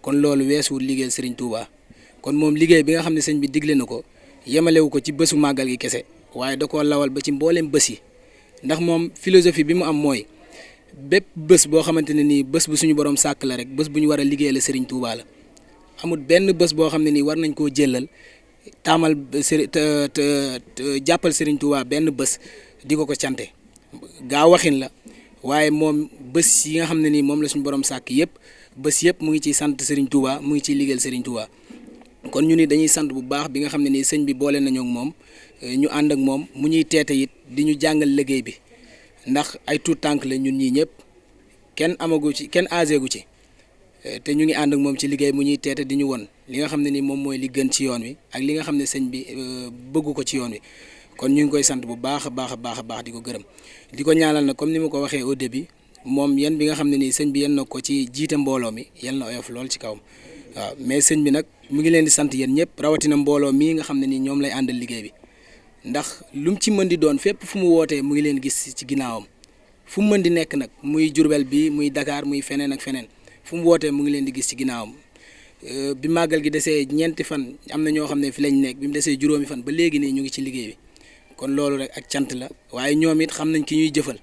kon loolu weesuwul liggéeyal Serigne Touba kon moom liggéey bi nga xam ne sëñ bi digle na ko. yemalewu ko ci bésu màggal gi kese waaye da koo lawal ba ci mbooleem bés yi ndax moom philosophie bi mu am mooy bépp bés boo xamante ne nii bés bu suñu borom sàkk la rek bés bu ñu war a liggéey la Serigne Touba la amul benn bés boo xam ne nii war nañ koo jëlal taamal jàppal Serigne Touba benn bés di ko cante gaa waxin la waaye moom bés yi nga xam ne nii moom la suñu borom sàkk yëpp bés yëpp mu ngi ciy sant Serigne Touba mu ngi ciy liggéeyal Serigne Touba. kon ñu ni dañuy sant bu baax bi nga xam ne nii sëñ bi boole nañu ak moom ñu ànd ak moom mu ñuy teete it di ñu jàngal liggéey bi ndax ay tuut tànk la ñun ñii ñëpp kenn amagu ci kenn âgé gu ci te ñu ngi ànd ak moom ci liggéey mu ñuy teete di ñu won li nga xam ne ni moom mooy li gën ci yoon wi ak li nga xam ne sëñ bi bëggu ko ci yoon wi kon ñu ngi koy sant bu baax a baax di ko gërëm di ko ñaanal na comme ni ma ko waxee au début moom yan bi nga xam ne nii sëñ bi yan na ko ci jiite mbooloo mi yal na oyof lool ci kawam waaw mais sëñ bi nag mu ngi leen di sant yéen ñëpp rawatina mbooloo mii nga xam ne ni ñoom lay àndal liggéey bi ndax lu mu ci mën di doon fépp fu mu wootee mu ngi leen gis ci ginnaawam fu mu mën di nekk nag muy Jurbel bi muy Dakar muy feneen ak feneen fu mu wootee mu ngi leen di gis ci ginnaawam bi màggal gi desee ñeenti fan am na ñoo xam ne fi lañ nekk bi mu desee juróomi fan ba léegi nii ñu ngi ci liggéey bi kon loolu rek ak cant la waaye ñoom it xam nañ ki ñuy jëfal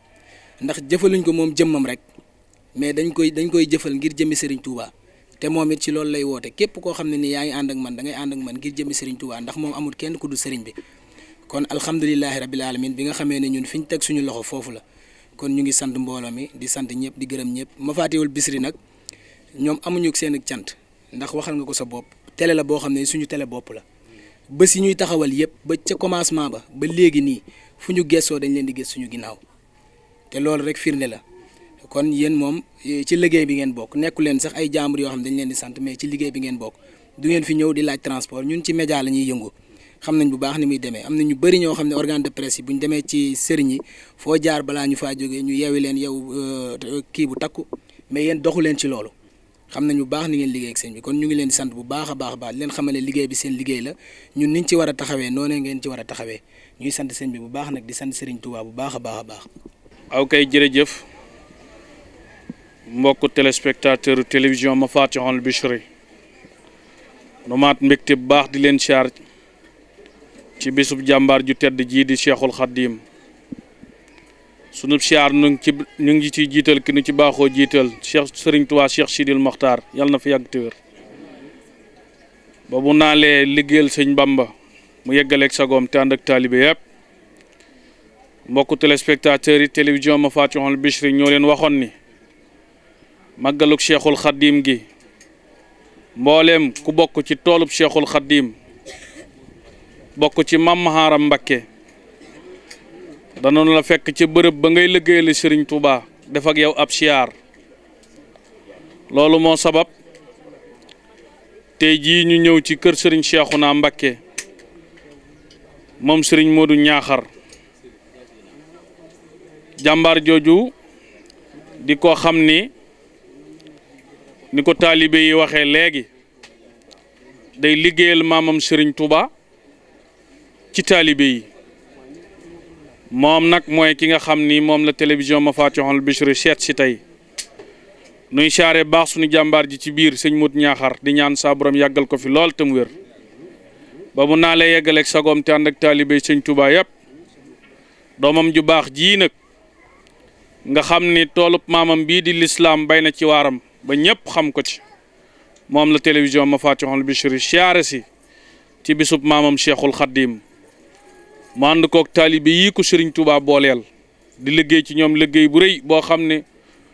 ndax jëfaluñ ko moom jëmmam rek mais dañ koy jëfal ngir jëmmi Serigne Touba. te moom it ci loolu lay woote képp koo xam ne ni yaa ngi ànd ak man da ngay ànd ak man ngir jëmmi Serigne Touba ndax moom amul kenn ku dul Serigne bi kon alhamdulilahi rabil alamin bi nga xamee ne ñun fi ñu teg suñu loxo foofu la kon ñu ngi sant mbooloo mi di sant ñëpp di gërëm ñëpp Mafatihul Bichri nag ñoom amuñu seen ak cant ndax waxal nga ko sa bopp télé la boo xam ne suñu télé bopp la bés yi ñuy taxawal yëpp ba ca commencement ba léegi nii fu ñu gëstoo dañ leen di gës suñu ginnaaw te loolu rek firnde la kon yéen moom ci liggéey bi ngeen bokk nekku leen sax ay jàmbur yoo xam dañ leen di sant mais ci liggéey bi ngeen bokk du ngeen fi ñëw di laaj transport ñun ci média la ñuy yëngu xam nañ bu baax ni muy demee am na ñu bëri ñoo xam ne organe de presse yi bu ñu demee ci sëriñ yi foo jaar balaa ñu faa jógee ñu yeewi leen yow kii bu takku mais yéen doxu leen ci loolu xam nañ bu baax ni ngeen liggéey ak sëñ bi kon ñu ngi leen di sant bu baax a baax leen xamale liggéey bi seen liggéey la ñun niñ ci war a taxawee noonee ngeen ci war a taxawee ñuy sant sëñ bi bu baax nag di sant Serigne Touba bu baax a baax aw kay jërëjëf mbokku téléspectateur télévision Mafatihul Bichri nu maat mbégte bu baax di leen siyaar ci bésub jàmbaar ju tedd jii di Cheikhul Khadim sunub siyaar ñu ngi ci jiital ki nu ci baaxoo jiital Cheikh Serigne Touba Cheikh Sidil Mokhtar yàlla na fi yàgg te wér ba bu naalee liggéeyal sëñ Bamba mu yeggaleeg sagoom te ànd ak taalibe yëpp mbokku téléspectateurs yi télévision Mafatihul Bichri ñoo leen waxoon ni màggaluk Cheikhul Khadim gi mbooleem ku bokk ci toolub Cheikhul Khadim bokk ci Mame Maharam Mbacké danoonu la fekk ci bërëb ba ngay liggéeyal Serigne Touba def ak yow ab siyaar loolu moo sabab tey jii ñu ñëw ci kër Serigne Cheikhouna Mbacké moom Serigne Modou Ñaaxar jàmbaar jooju di ko xam ni ko taalibe yi waxee léegi day liggéeyal maamam Serigne Touba ci taalibe yi moom nag mooy ki nga xam ni moom la télévision Mafatihul Bichri seet si tey nuy siyaare baax suñu jàmbaar ji ci biir sëñ Mut Ñaaxar di ñaan saa borom yàggal ko fi lool te mu wér ba mu naa lay yeggaleeg sagoom te ànd ak taalibe sëñ Touba yëpp doomam ju baax jii nag nga xam ni toolub maamam bii di lislaam bay na ci waaram ba ñëpp xam ko ci moom la télévision Mafatihul Bichri siyaare si ci bisub maamam Cheikhul Khadim mu ànd koog taalibe yii ko Serigne Touba booleel di liggéey ci ñoom liggéey bu rëy boo xam ne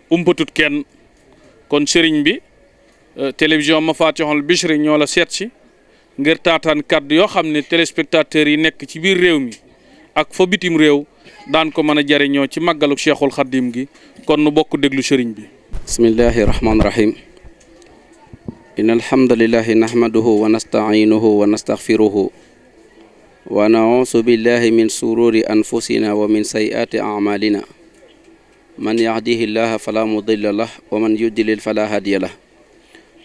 umpatut kenn kon Serigne bi télévision Mafatihul Bichri ñoo la seet si ngir taataan kàddu yoo xam ne téléspectateurs yi nekk ci biir réew mi ak fa bitim réew daan ko mën a jariñoo ci màggalu Cheikhul Khadim gi kon nu bokk déglu Serigne bi. bismillahi rahmaani rahim. inna alhamdulillahi nahmaduhu wa nasta'inuhu wa nastaghfiruhu wa na'uuzu billahi min sururi anfusina wa min sayyiati a'malina man yahdihi llaha fala mudilla lah wa man yudlil fala hadiya lah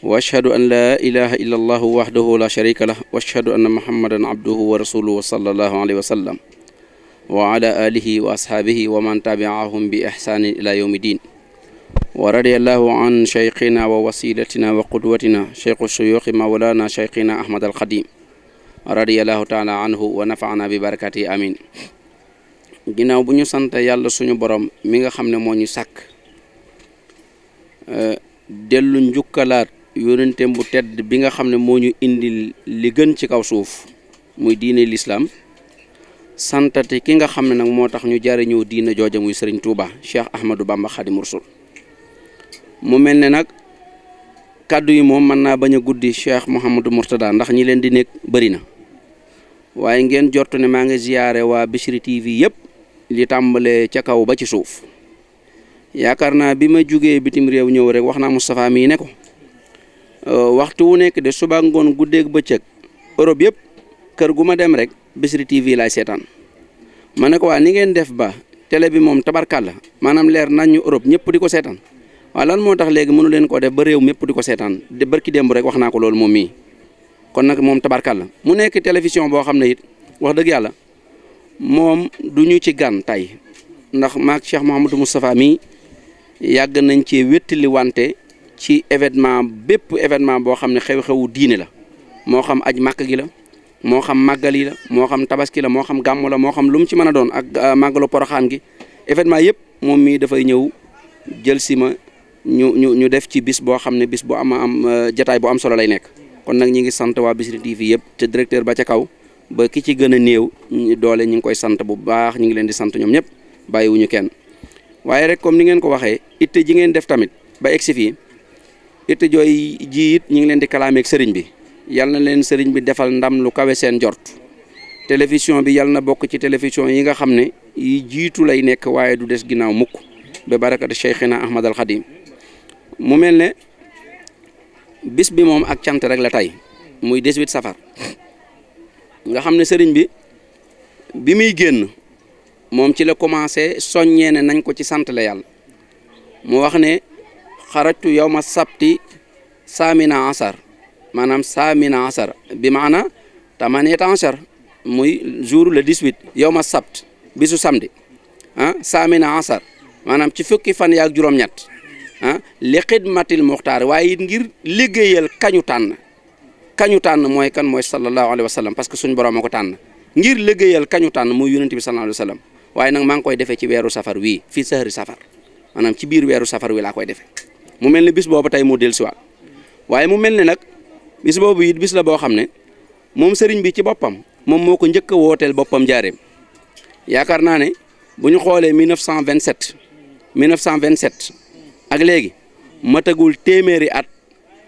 wa ashhadu an la ilaha illa allah wahdahu la sharika lah wa ashhadu anna muhammadan abduhu wa rasuluhu sallallahu alayhi wa sallam wa ala alihi wa ashabihi wa man tabi'ahum bi ihsanin ila yawmi din wa radiyallahu an shaykhina wa wasilatina wa qudwatina shaykhu shuyukhi mawlana shaykhina ahmad al khadim radiyallahu taala anhu wa nafa'ana bi barakati amin. ginnaaw bu ñu sant yàlla suñu borom mi nga xam ne moo ñu sàkk dellu njukkalaat yónenteem bu tedd bi nga xam ne moo ñu indi li gën ci kaw suuf muy diine l'islam santati ki nga xam ne nag moo tax ñu jariñoo diine jooja muy Serigne Touba Cheikh Ahmadou Bamba Khadim Rasoul. mu mel ne nag kàddu yi moom mën naa bañ a guddi Cheikh Mouhamadou Mourtada ndax ñi leen di nekk bëri na waaye ngeen jortu ne maa ngi ziyaare waa Bichri TV yëpp li tàmbalee ca kaw ba ci suuf yaakaar naa bi ma jugee bitim réew ñëw rek wax naa Moustapha mii ne ko waxtu wu nekk de suba ngoon guddeeg bëccëg Europe yëpp kër gu ma dem rek Bichri TV laay seetaan ma ne ko waa ni ngeen def ba télé bi moom tabarkàlla maanaam leer nañu Europe ñëpp di ko seetaan waaw lan moo tax léegi mënu leen ko def ba réew mépp di ko seetaan de barki démb rek wax naa ko loolu moom mii kon nag moom tabarkàlla mu nekk télévision boo xam ne it wax dëgg yàlla moom du ñu ci gan tey ndax maak Cheikh Mouhamadou Moustapha mii yàgg nañ ci wéttali wante ci événement bépp événement boo xam ne xew-xewu diine la moo xam aj màkk gi la moo xam màggal yi la moo xam tabaski la moo xam gàmmu la moo xam lu mu ci mën a doon ak màggalu poroxaan gi événement yëpp moom mii dafay ñëw jël si ma ñu def ci bis boo xam ne bis bu am jataay bu am solo lay nekk kon nag ñi ngi sant waa Bichri TV yëpp te directeur ba ca kaw ba ki ci gën a néew doole ñi ngi koy sant bu baax ñi ngi leen di sant ñoom ñëpp bàyyiwuñu kenn waaye rek comme ni ngeen ko waxee itte ji ngeen def tamit ba egsi fii itte jooy ji it ñi ngi leen di kalaameeg sëriñ bi yal na leen sëriñ bi defal ndam lu kawe seen jort télévision bi yal na bokk ci télévision yi nga xam ne yi jiitu lay nekk waaye du des ginnaaw mukk ba barakati Cheikhina Ahmad al Khadim mu mel ne bis bi moom ak cant rek la tey muy 18 safar nga xam ne sëriñ bi muy génn moom ci la commencé soññee ne nañ ko ci sant la yàlla mu wax ne xarajtu yawma sabti saamina asar maanaam saamina asar bi maana tamaniyata asar muy jour le 18 yawma sabt bisu samedi saamina asar maanaam ci fukki fan yaak juróom-ñett li xidmatil muxtaar waaye it ngir liggéeyal kañu tànn mooy kan mooy sallallahu alayhi wa sallam parce que suñu borom a ko tànn ngir liggéeyal kañu tànn muy yonent bi sallallahu alayhi wa sallam waaye nag maa ngi koy defee ci weeru safar wii fii sahri safar maanaam ci biir weeru safar wi laa koy defee mu mel ne bis boobu tey moo dellusiwaat waaye mu mel ne nag bis boobu it bis la boo xam ne moom sëriñ bi ci boppam moom moo ko njëkk a wooteel boppam jaareem yaakaar naa ne bu ñu xoolee 1927 ak léegi matagul téeméeri at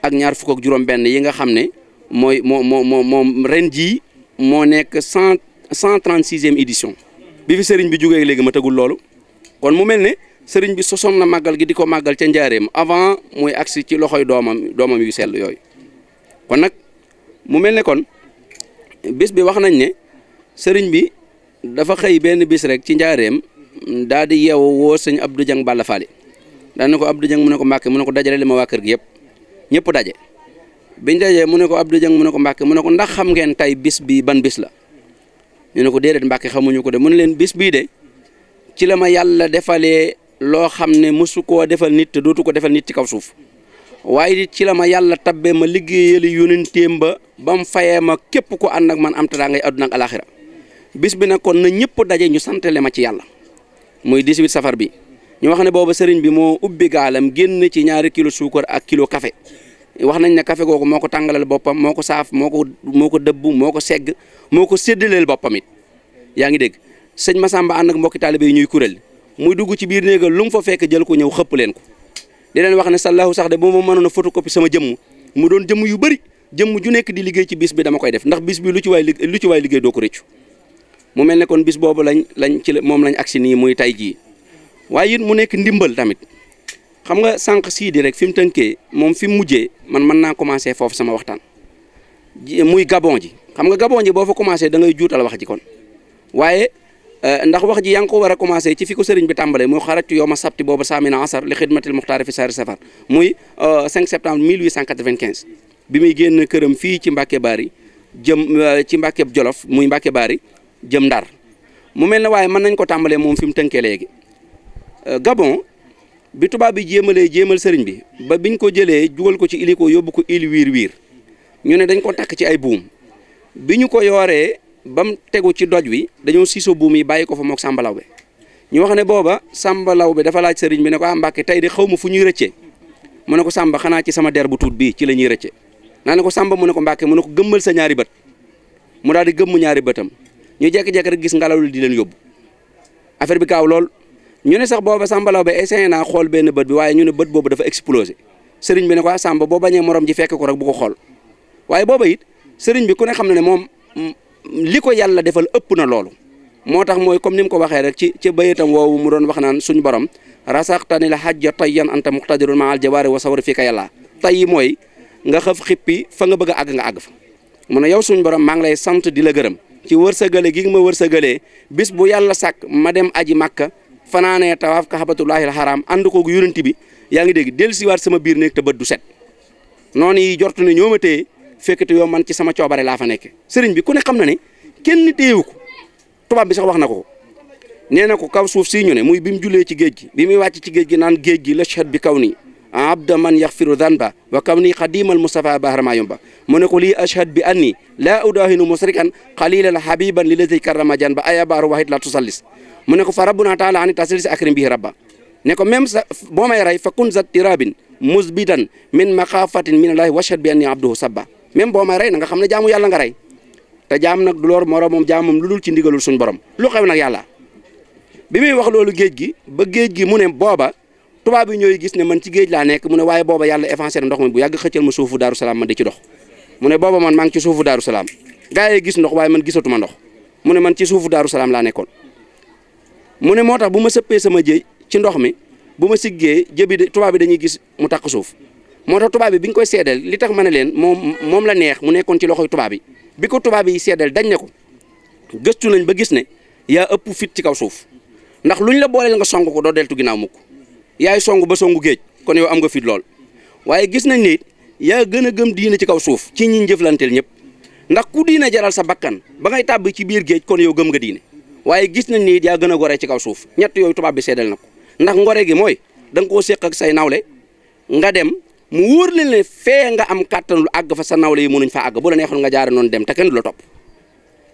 ak ñaar fukk ak juróom-benn yi nga xam ne moom ren jii moo nekk 136e édition bi fi sëriñ bi jógee léegi matagul loolu kon mu mel ne sëriñ bi sosoon na màggal gi di ko màggal ca njaareem avant muy agsi ci loxoy doomam yu sell yooyu kon nag mu mel ne kon bis bi wax nañ ne sëriñ bi dafa xëy benn bis rek ci njaareem daal di yeewu woo sëñ Abdou Dieng Balla Fally daan na ko Abdou Dieng mu ne ko Mbàkke mu ne ko dajale li ma waa kër gi yëpp ñëpp daje biñ dajee mu ne ko Abdou Dieng mu ne ko Mbàkke mu ne ko ndax xam ngeen tey bis bi ban bis la ñu ne ko déedéet Mbàkke xamuñu ko de mu ne leen bis bii de ci la ma yàlla defalee loo xam ne mësu koo defal nit te dootu ko defal nit ci kaw suuf waaye ci la ma yàlla tabbee ma liggéeyali yónenteem ba mu fayee ma képp ko ànd ak man am teraanga ngay àdduna ak alaxira bis bi nag kon na ñëpp daje ñu santale ma ci yàlla muy 18 safar bi ñu wax ne booba sëriñ bi moo ubbi gaalam génn ci 2 kilo suukar ak kilo café wax nañ ne café googu moo ko tàngalal boppam moo ko saaf moo ko dëbb moo ko segg moo ko séddaleel boppam it yaa ngi dégg sëñ Massamba ànd ak mbokki taalibe yi ñuy kuréel muy dugg ci biir néegal lu mu fa fekk jël ko ñëw xëpp leen ko di leen wax ne sallahu sax de bu ma mënoon a photocopie sama jëmm mu doon jëmm yu bëri jëmm ju nekk di liggéey ci bis bi dama koy def ndax bis bi lu ci waay liggéey doo ko rëccu mu mel ne kon bis boobu lañ moom lañ agsi nii muy tay jii waaye it mu nekk ndimbal tamit xam nga sànq Sidi rek fi mu tënkee moom fi mu mujjee man mën naa commencé foofu sama waxtaan muy Gabon ji xam nga Gabon ji boo fa commencé da ngay juutal wax ji kon waaye ndax wax ji yaa ngi ko war a commencé ci fi ko sëriñ bi tàmbalee muy xaratu yow ma sabti boobu saamina asar li xidmatil muxtaari fi saari safar muy 5 septembre 1895 bi muy génn këram fii ci Mbàkke Baari jëm ci Mbàkke Jolof muy Mbàkke Baari jëm Ndar mu mel ne waaye mën nañ ko tàmbalee moom fi mu tënkee léegi Gabon bi tubaab bi jéemal sëriñ bi ba biñ ko jëlee jugal ko ci iliko yóbbu ko il wiir ñu ne dañ ko takk ci ay buum bi ñu ko yooree ba mu tegu ci doj wi dañoo siiso buum yi bàyyi ko fa mook Samba Lawbe ñu wax ne booba Samba Lawbe dafa laaj sëriñ bi ne ko Mbàkke tey de xaw ma fu ñuy rëccee mu ne ko Samba xanaa ci sama der bu tuut bii ci la ñuy rëcce naa ne ko Samba mu ne ko Mbàkke mu ne ko gëmmal sa ñaari bët mu daal di gëmm ñaari bëtam ñu jekki-jekki rek gis ngelaw li di leen yóbbu affaire bi gaaw lool ñu ne sax booba Samba Lawbe essayé naa xool benn bët bi waaye ñu ne bët boobu dafa explosé sëriñ bi ne ko Samba boo bañee morom ji fekk ko rek bu ko xool waaye booba it sëriñ bi ku ne xam na ne moom li ko yàlla defal ëpp na loolu moo tax mooy comme ni mu ko waxee rek ci bayitam woowu mu doon wax naan suñu borom rasaqtani la hajja tayyan anta muqtadirun ma al jawaari wa sawri fii ka yàlla tay mooy nga xëf xippi fa nga bëgg a àgg nga àgg fa mu ne yow suñu borom maa ngi lay sant di la gërëm ci wërsëgale gi ma wërsëgalee bis bu yàlla sàkk ma dem aji Makka fanaanee tawaaf kaxabatullahi al haram ànd ko yonent bi yaa ngi dégg del siwaat sama biir nekk te bët du set noonu yi jortu ne ñoo ma téye fekkate yow man ci sama coobare laa fa nekk sëriñ bi ku ne xam na ne kenn téyewu ko tubaab bi sax wax na ko nee na ko kaw suuf si ñu ne muy bi mu jullee ci géej gi bi muy wàcc ci géej gi naan géej gi la shahad bi kaw nii abda man yaxfiru danba wa kaw nii xadimal Mustafa bahrama yomba mu ne ko lii ashhad bi anni laa udahinu musrikan xalilal habiban li lati karrama jan ba aya baaru wahid la tusallis mu ne ko fa rabbuna taala ani taslis akrim bihi rabba ne ko même sa boo may rey fa kun zat tirabin musbidan min maxaafatin min allahi washhad bi anni abduhu sabba même boo may rey na nga xam ne jaamu yàlla nga rey te jaam nag du loor moroomam jaamam lu dul ci ndigalul suñ borom lu xew nag yàlla bi muy wax loolu géej gi ba géej gi mu ne booba tubaab yi ñooy gis ne man ci géej laa nekk mu ne waaye booba yàlla effacé na ndox mi bu yàgg xëccal ma suufu Daaru Salaam ma di ci dox mu ne booba man maa ngi ci suufu Daaru Salaam gaa yi gis ndox waaye man gisatuma ndox mu ne man ci suufu Daaru Salaam laa nekkoon mu ne moo tax bu ma sëppee sama jëy ci ndox mi bu ma siggee jëbi tubaab bi dañuy gis mu takk suuf moo tax tubaab bi ñu koy seedeel li tax ma ne leen moom la neex mu nekkoon ci loxoy tubaab bi ko tubaab yi seedeel dañ ne ko gëstu nañ ba gis ne yaa ëpp fit ci kaw suuf ndax luñ la booleel nga song ko doo deltu ginnaaw mukk yaay song ba songu géej kon yow am nga fit lool waaye gis nañ ne it yaa gën a gëm diine ci kaw suuf ci ñi jëflanteel ñëpp ndax ku diine jaral sa bakkan ba ngay tàbbi ci biir géej kon yow gëm nga diine waaye gis nañ ne it yaa gën a gore ci kaw suuf ñett yooyu tubaab bi seedeel na ko ndax ngore gi mooy da nga koo séq ak say nawle nga dem mu wóor leen ne fee nga am kàttanul àgg fa sa nawle yi mënuñ fa àgg bu la neexoon nga jaare noonu dem te kenn du la topp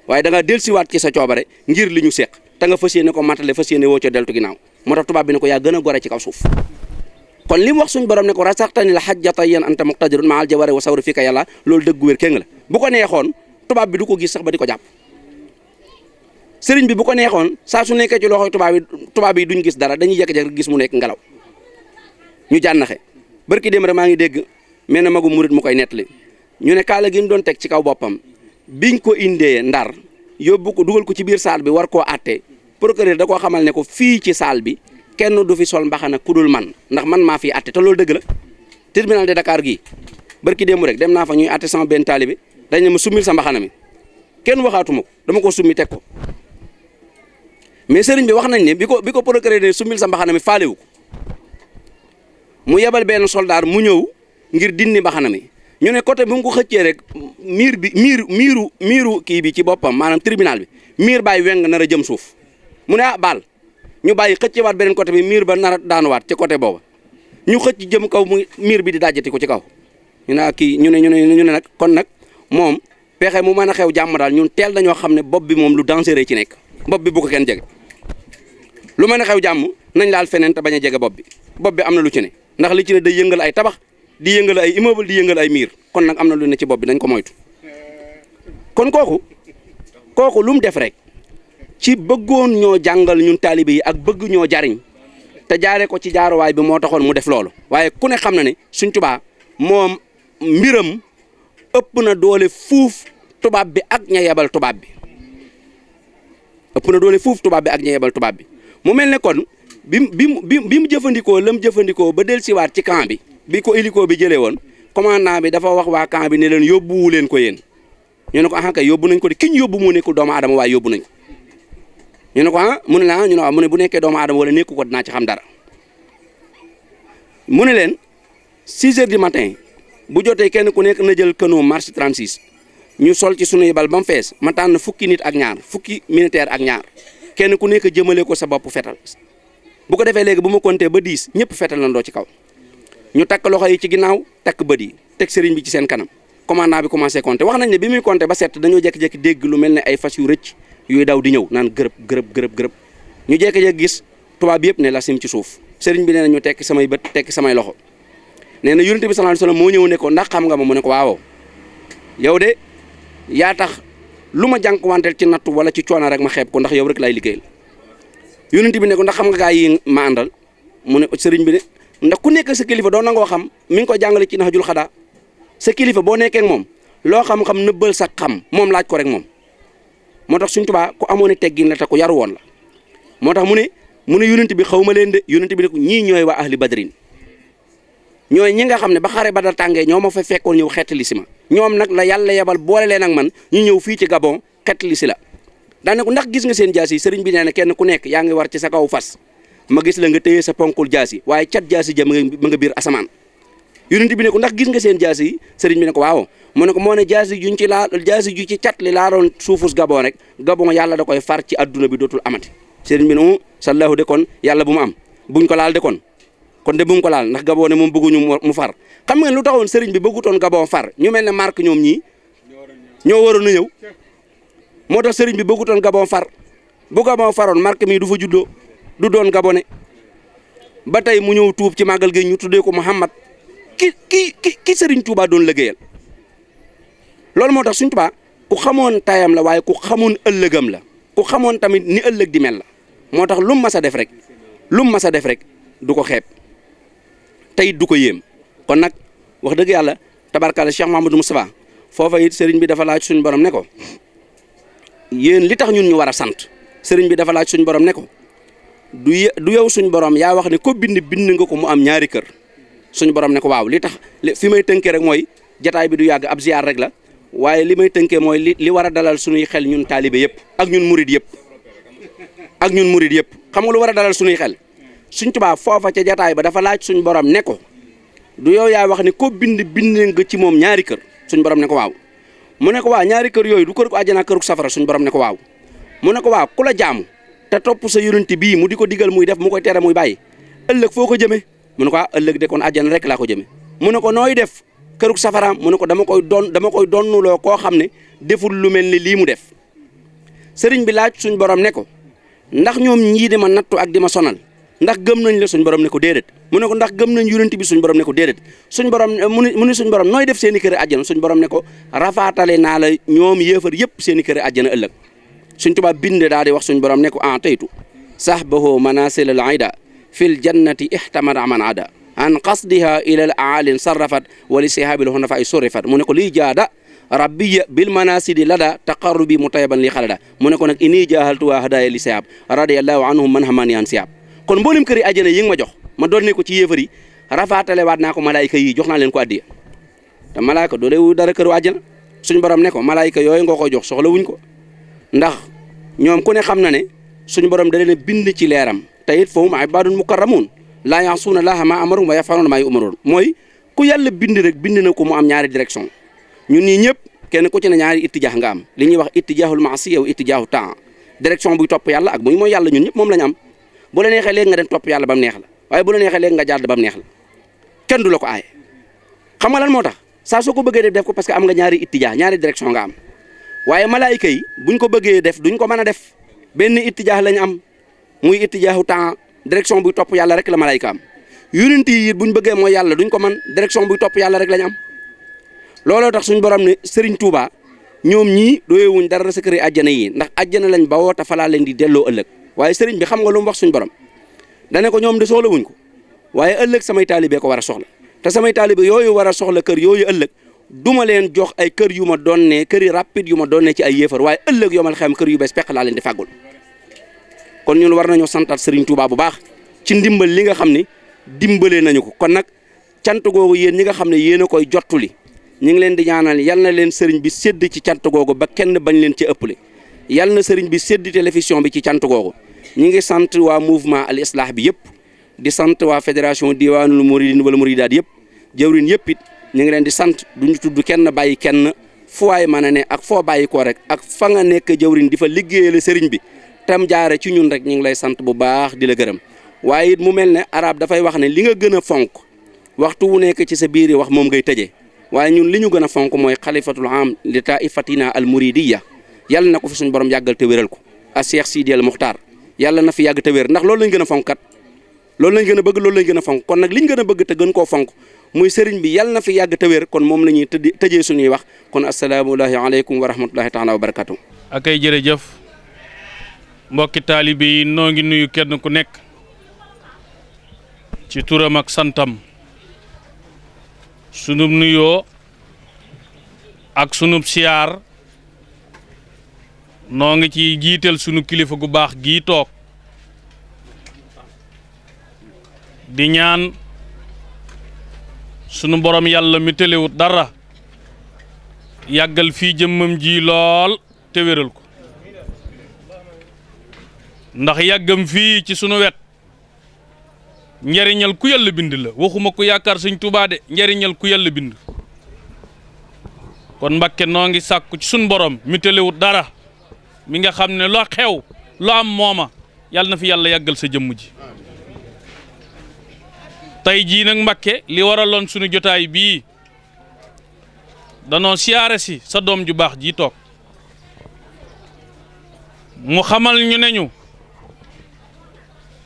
waaye da nga dellusiwaat ci sa coobare ngir li ñu séq te nga fas yéene ko matale fas yéene woo ca deltu ginnaaw moo tax tubaab bi ne ko yaa gën a gore ci kaw suuf kon li mu wax suñu borom ne ko rasaxtani la hajja tayyan anta muqtadirun ma al jawari wa sawri fii ka yàlla loolu dëggu wér kéng la bu ko neexoon tubaab bi du ko gis sax ba di ko jàpp sëriñ bi bu ko neexoon saa su nekkee ci loxoy tubaab yi duñ gis dara dañuy jékki-jékki gis mu nekk ngelaw ñu jànnaxe barki dem rek maa ngi dégg mel na magu murit mu koy nettali ñu ne kaala gi mu doon teg ci kaw boppam biñ ko indee Ndar yóbbu ko dugal ko ci biir saal bi war koo àtte procureur da koo xamal ne ko fii ci saal bi kenn du fi sol mbaxana ku dul man ndax man maa fi àtte te loolu dëgg la tribunal de Dakar gii barki démb rek dem naa fa ñuy àtte sama benn taalibe dañ ne ma summil sa mbaxana mi kenn waxaatuma ko dama ko summi teg ko mais sëriñ bi wax nañ ne bi ko procureur ne summil sa mbaxana mi faalewu ko mu yebal benn soldaar mu ñëw ngir dindi mbaxana mi ñu ne côté bu mu ko xëccee rek miiru kii bi ci boppam maanaam tribunal bi miir bàyyi weng nar a jëm suuf mu ne baal ñu bàyyi xëccewaat beneen côté bi miir ba nar a daanuwaat ci côté booba ñu xëcc jëm kaw mu miir bi di dajjati ko ci kaw ñu ne kii ñu ne nag kon nag moom pexe mu mën a xew jàmm daal ñun teel dañoo xam ne bopp bi moom lu dangereux ci nekk bopp bi bu ko kenn jege lu mën a xew jàmm nañ laal feneen te bañ a jege bopp bi am na lu ci ne ndax li ci ne day yëngal ay tabax di yëngal ay immeuble di yëngal ay miir kon nag am na lu ne ci bopp bi dañ ko moytu kon kooku lu mu def rek ci bëggoon ñoo jàngal ñun taalibe yi ak bëgg ñoo jariñ te jaaree ko ci jaaruwaay bi moo taxoon mu def loolu waaye ku ne xam na ne Sëriñ Tuubaa moom mbiram ëpp na doole fuuf tubaab bi ak ña yebal tubaab bi ëpp na doole fuuf tubaab bi ak ña yebal tubaab bi mu mel ne kon bi mu jëfandikoo la mu jëfandikoo ba dellusiwaat ci camp bi ko hélico bi jëlee woon commandant bi dafa wax waa camp bi ne leen yóbbuwu leen ko yéen ñu ne ko ah kay yóbbu nañ ko de ki ñu yóbbu moo nekkul doomu aadama waaye yóbbu nañ ko ñu ne ko ah mu ne la ñu ne waaw mu ne bu nekkee doomu aadama wala nekku ko dinaa ci xam dara mu ne leen 6 heures du matin bu jotee kenn ku nekk na jël canot marche 36 ñu sol ci sunuy bal ba mu fees ma tànn fukki nit ak ñaar fukki militaire ak ñaar kenn ku nekk jëmale ko sa bopp fetal bu ko defee léegi bu ma compté ba 10 ñëpp fetal landoo ci kaw ñu takk loxo yi ci ginnaaw takk bët yi teg sëriñ bi ci seen kanam commandant bi commencé compté wax nañ ne bi muy compté ba 7 dañoo jékki-jékki dégg lu mel ne ay fas yu rëcc yuy daw di ñëw naan gërëb ñu jékki-jékki gis tubaab yëpp ne la sim ci suuf sëriñ bi nee na ñu tekki samay bët tekki samay loxo nee na yonent bi sallallahu alayhi wasallam moo ñëw ne ko ndax xam nga ma mu ne ko waaw yow de yaa tax lu ma jànkuwanteel ci nattu wala ci coono rek ma xeeb ko ndax yow rek laay liggéeyal yonent bi ne ko ndax xam nga gaa yi ma àndal mu ne sëriñ bi ne ndax ku nekk sa kilifa doo nangoo xam mi ngi ko jàngale ci Nahjul Xadaa sa kilifa boo nekkee ak moom loo xam-xam nëbbal sa xam moom laaj ko rek moom moo tax Sëriñ Tuubaa ku amoon teggin la te ku yaru woon la moo tax mu ne yonent bi xaw ma leen de yonent bi ne ko ñii ñooy waa ahli badrin ñooy ñi nga xam ne ba xare Badar tàngee ñoo ma fa fekkoon ñëw xettali si ma ñoom nag la yàlla yebal boole leen ak man ñu ñëw fii ci Gabon xettali si la daane ko ndax gis nga seen jaas yi sëriñ bi nee na kenn ku nekk yaa ngi war ci sa kaw fas ma gis la nga téye sa ponkul jaas yi waaye cat jaas yi ja ma nga biir asamaan yonent bi ne ko ndax gis nga seen jaas yi sëriñ bi ne ko waaw mu ne ko moo ne jaas yi juñ ci laa jaas yi ju ci cat li laaroon suufus Gabon rek Gabon yàlla da koy far ci adduna bi dootul amati sëriñ bi ne sallahu de kon yàlla bu mu am buñ ko laal de kon de bu mu ko laal ndax Gabon ne moom bëgguñu mu far xam ngeen lu taxoon sëriñ bi bëggutoon Gabon far ñu mel ne marque ñoom ñii ñoo waroon a ñëw moo tax sëriñ bi bëggutoon Gabon far bu Gabon faroon marque mii du fa juddoo du doon gabonais ba tey mu ñëw tuub ci màggal gi ñu tuddee ko Muhammad ki sëriñ Touba doon liggéeyal loolu moo tax Sëriñ Touba ku xamoon tayam la waaye ku xamoon ëllëgam la ku xamoon tamit ni ëllëg di mel la moo tax lu mu mas a def rek du ko xeeb tey du ko yéem kon nag wax dëgg yàlla tabarkalla Cheikh Mahamadou Moustapha foofa it sëriñ bi dafa laaj suñu borom ne ko yéen li tax ñun ñu war a sant sëriñ bi dafa laaj suñu borom ne ko du yow suñu borom yaa wax ne ko bind nga ko mu am ñaari kër suñu borom ne ko waaw li tax fi may tënkee rek mooy jataay bi du yàgg ab ziar rek la waaye li may tënkee mooy li war a dalal suñuy xel ñun taalibe yëpp ak ñun murid yëpp xam nga lu war a dalal suñuy xel Sëriñ Tuubaa foofa ca jataay ba dafa laaj suñu borom ne ko du yow yaa wax ne ko bind nga ci moom ñaari kër suñu borom ne ko waaw mu ne ko waaw ñaari kër yooyu du kër ko àjjana kër ko safara suñu borom ne ko waaw mu ne ko waaw ku la jaamu te topp sa yonent bii mu di ko digal muy def mu koy tere muy bàyyi ëllëg foo ko jëmee mu ne ko ëllëg de kon àjjana rek laa ko jëmee mu ne ko nooy def këruk safaraam mu ne ko dama koy donnuloo koo xam ne deful lu mel ne lii mu def sëriñ bi laaj suñu borom ne ko ndax ñoom ñii di ma nattu ak di ma sonal ndax gëm nañ la suñ borom ne ko déedéet mu ne ko ndax gëm nañ yonent bi suñ borom ne ko déedéet suñ borom mu ne suñ borom nooy def seen i kër àjjana suñ borom ne ko rafaatale naa la ñoom yéefar yëpp seen i kër àjjana ëllëg suñ tubaab binde daal di wax suñ borom ne ko taytu sahbahu manasil al aida fil jannati ihtamara man ada an qasdiha ila al aalin sarrafat wa li sihabil hunafa ay surrifat mu ne ko liy jaada rabbiya bil manasidi lada taqarrubi mutayaban li xalada mu ne ko nag ini jaahaltu wa hadaya li sihab radiyallahu anhum man hamani an sihab kon mboolem kër yi àjjana yi nga ma jox ma doon ne ko ci yéefar yi rafaatale waat naa ko malaayika yi jox naa leen ko addiya te malaayika doo wu dara këru àjjana suñ borom ne ko malaayika yooyu nga ko jox soxla wuñ ko ndax ñoom ku ne xam na ne suñ borom da leen a bind ci leeram te it fahum ibaadun mukarramuun laa ya'suuna llaaha maa amaruhum wa yaf'aluuna maa yu'maruun mooy ku yàlla bind rek bind na ko mu am ñaari direction ñun ñii ñëpp kenn ku ci ne ñaari ittijaax nga am li ñuy wax ittijaahul maasiya wa ittijaahu temps direction buy topp yàlla ak muy mooy yàlla ñun ñëpp moom la ñu am bu la neexee léegi nga dem topp yàlla ba mu neex la waaye bu la neexee léegi nga jàdd ba mu neex la kenn du la ko aaye xam nga lan moo tax saa soo ko bëggee def ko parce que am nga ñaari ittijaax ñaari direction nga am waaye malaayika yi buñ ko bëggee def duñ ko mën a def benn ittijaax lañ am muy ittijaahu temps direction buy topp yàlla rek la malaayika am yonent yi it buñ bëggee mooy yàlla duñ ko mën direction buy topp yàlla rek lañ am looloo tax suñ borom ne Serigne Touba ñoom ñii doyewuñ dara sa këri àjjana yi ndax àjjana lañ bawoo te falaa leen di delloo ëllëg waaye Serigne bi xam nga lu mu wax suñ borom dane ko ñoom de soxla wuñ ko waaye ëllëg samay taalibe ko war a soxla te samay taalibe yooyu war a soxla kër yooyu ëllëg duma leen jox ay kër yu ma doonne kër yi rapide yu ma doonne ci ay yéefar waaye ëllëg yomal xam kër yu bees peq laa leen di fàggul kon ñun war nañoo santaat Serigne Touba bu baax ci ndimbal li nga xam ne dimbalee nañu ko kon nag cant googu yéen ñi nga xam ne yéen a koy jottuli ñu ngi leen di ñaanal yal na leen sëriñ bi sédd ci cant googu ba kenn bañ leen ci ëppale yal na sëriñ bi sédd télévision bi ci cant googu ñu ngi sant waa mouvement al islah bi yëpp di sant waa fédération diwaanul muridin wala muridaat yëpp jëwrin yëpp it ñu ngi leen di sant duñu tudd kenn bàyyi kenn fu waay mën a ne ak foo bàyyi ko rek ak fa nga nekk jëwrin di fa liggéeyale sëriñ bi tam jaare ci ñun rek ñu ngi lay sant bu baax di la gërëm waaye it mu mel ne arab dafay wax ne li nga gën a fonk waxtu wu nekk ci sa biir yi wax moom ngay tëjee waaye ñun li ñu gën a fonk mooy xalifatul am li taifatina al muridiya yàlla na ko fi suñu borom yàggal te wéral ko a Cheikh Sidi al Muxtaar yàlla na fi yàgg te wér ndax loolu lañ gën a fonk kat loolu lañ gën a bëgg loolu lañ gën a fonk kon nag liñ gën a bëgg te gën koo fonk muy sëriñ bi yàlla na fi yàgg te wér kon moom la ñuy tëjee suñuy wax kon asalaamullahi aleykum wa rahmatullahi taala wa barakatu akay jërëjëf mbokki taalibe yi noo ngi nuyu kenn ku nekk ci turam ak santam sunub nuyoo ak sunub siyaar noo ngi ci jiital sunu kilifa gu baax gii toog di ñaan sunu borom yàlla mi tëlewut dara yàggal fii jëmmam ji lool te wéral ko ndax yàggam fii ci sunu wet njariñal ku yàlla bind la waxuma ko yaakaar Sëñ Tuubaa de njariñal ku yàlla bind kon Mbàkke noo ngi sàkku ci sunu borom mi tëlewut dara mi nga xam ne loo xew loo am mooma yàlla na fi yàlla yàggal sa jëmm ji tey jii nag Mbàkke li waraloon sunu jotaay bii danoo siyaare si sa doom ju baax ji toog mu xamal ñu ne ñu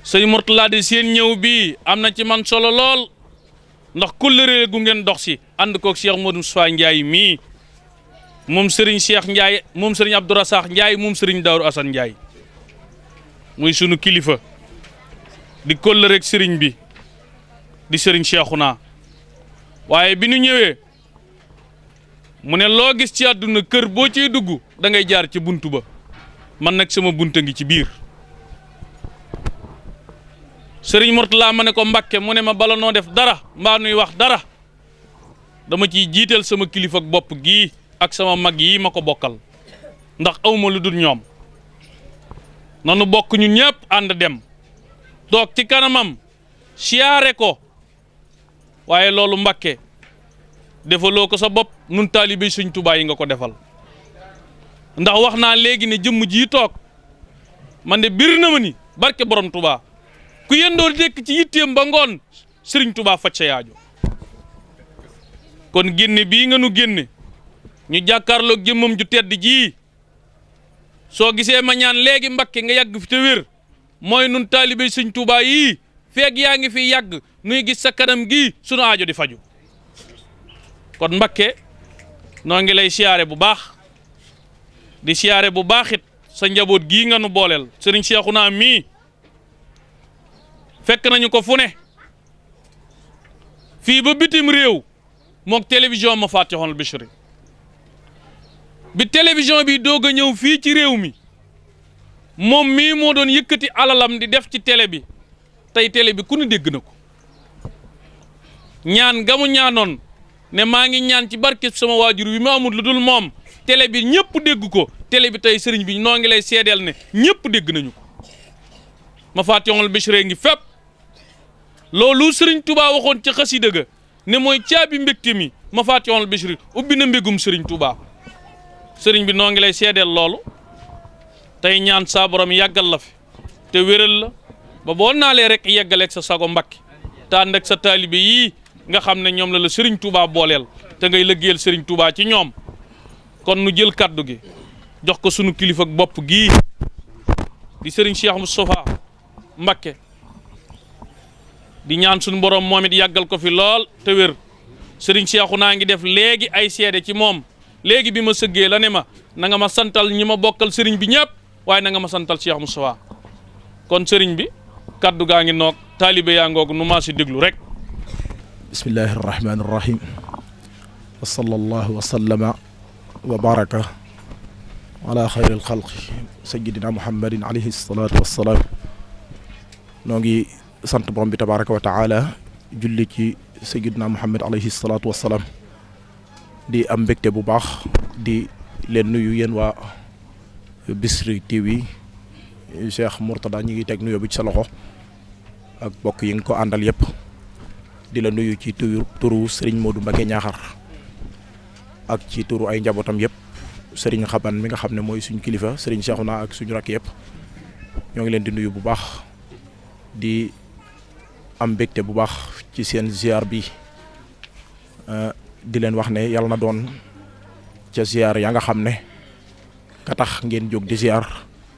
sëñ Mourtala di seen ñëw bii am na ci man solo lool ndax kóllëre gu ngeen dox si ànd koog Cheikh Modou Moustapha Ndiaye mii moom Serigne Cheikh Ndiaye moom Serigne Abdourasakh Ndiaye moom Serigne Daaru Assane Ndiaye muy sunu kilifa di kóllëreeg Serigne bi di Serigne Cheikhouna waaye bi nu ñëwee mu ne loo gis ci àdduna kër boo ciy dugg da ngay jaar ci buntu ba man nag sama bunta ngi ci biir Serigne Mourtala ma ne ko Mbàkke mu ne ma bala noo def dara mbaa nuy wax dara dama ciy jiital sama kilifa ak bopp gii ak sama mag yi ma ko bokkal ndax awma lu dul ñoom nanu bokk ñun ñëpp ànd dem toog ci kanamam siyaare ko waaye loolu Mbàkke defaloo ko sa bopp nun taalibe Sëñ Tuubaa yi nga ko defal ndax wax naa léegi ne jëmm ji toog man de bir na ma ni barke borom Tuubaa ku yendoo dekk ci yitteem ba ngoon Sëriñ Tuubaa faj sa yaajo kon génne bii nga nu génne ñu jàkkaarloog jëmmam ju tedd ji soo gisee ma ñaan léegi Mbàkke nga yàgg fi te wér mooy nun taalibe Sëñ Tuubaa yii feeg yaa ngi fi yàgg nuy gis sa kanam gi sunu aajo di faju kon Mbàkke noo ngi lay siyaare bu baax di siyaare bu baaxit sa njaboot gii nga nu booleel Sëriñ Cheikhouna mii fekk nañu ko fu ne fii ba bitim réew mook télévision ma Fatihul Bichri bi télévision bi doog a ñëw fii ci réew mi moom mii moo doon yëkkati alalam di def ci télé bi tey télé bi ku ne dégg na ko ñaan gamu ñaanoon ne maa ngi ñaan ci barke sama waajur wi ma amul lu dul moom télé bi ñëpp dégg ko télé bi tey sëriñ bi noo ngi lay seedeel ne ñëpp dégg nañu ko ma Fatihul Bichri ngi fépp loolu sëriñ Touba waxoon ci xasida ga ne mooy caabi mbégte mi ma faatihul bichri ubbi na mbégum sëriñ Touba sëriñ bi noo ngi lay seedeel loolu tey ñaan saa borom yàggal la fi te wéral la ba boo naalee rek yeggaleeg sa sago Mbàkke te ànd ak sa taalibe yii nga xam ne ñoom la sëriñ Touba booleel te ngay lëggeel sëriñ Touba ci ñoom kon nu jël kaddu gi jox ko sunu kilifa ak bopp gii di sëriñ Cheikh Moustapha Mbacké di ñaan sunu borom moom it yàggal ko fi lool te wér sëriñ Cheikhu naa ngi def léegi ay seede ci moom léegi bi ma sëggee la ne ma na nga ma santal ñi ma bokkal sëriñ bi ñëpp waaye na nga ma santal Cheikh Moustapha kon sëriñ bi kaddu gaa ngi noog taalibe yaa ngoog nu maa si déglu rek bismillahi irrahmani irrahim wa sallallahu wa sallama wa baraka ala xayri alxalqi sayidina muhammadin alayhi salatu wassalaam noo ngi sant borom bi tabaraka wa taala julli ci sayidina muhammad alayhi salatu wassalaam di am mbégte bu baax di leen nuyu yéen waa Bichri TV Cheikh Mourtada ñi ngi teg nuyoo bi ci sa loxo ak bokk yi nga ko àndal yëpp di la nuyu ci turu Serigne Modou Mbacké Ñaaxar ak ci turu ay njabootam yëpp Serigne Xaban mi nga xam ne mooy suñu kilifa Serigne Cheikhouna ak suñu rakk yëpp ñoo ngi leen di nuyu bu baax di am mbégte bu baax ci seen ziar bi di leen wax ne yàlla na doon ca ziar yaa nga xam ne ka tax ngeen jóg di ziar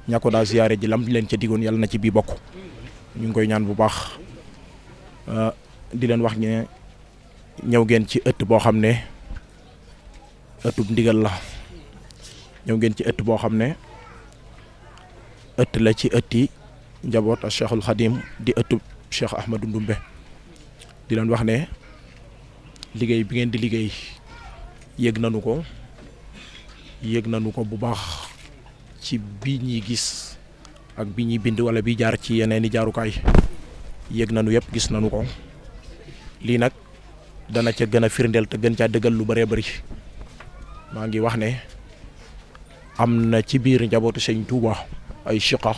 ña ko daa ziare ji lam leen ca digoon yàlla na ci bii bokk ñu ngi koy ñaan bu baax di leen wax ne ñëw ngeen ci ëtt boo xam ne ëttub ndigal la ñëw ngeen ci ëtt boo xam ne ëtt la ci ëtti njaboot ak Cheikhul Khadim di ëttub Cheikh Ahmadou Ndoumbe di leen wax ne liggéey bi ngeen di liggéey yëg nañu ko bu baax ci bii ñuy gis ak bi ñuy bind wala bi jaar ci yeneen i jaarukaay yëg nañu yëpp gis nañu ko lii nag dana ca gën a firndeel te gën caa dëggal lu bëree bëri maa ngi wax ne am na ci biir njabootu Sëñ Tuuba ay chiqa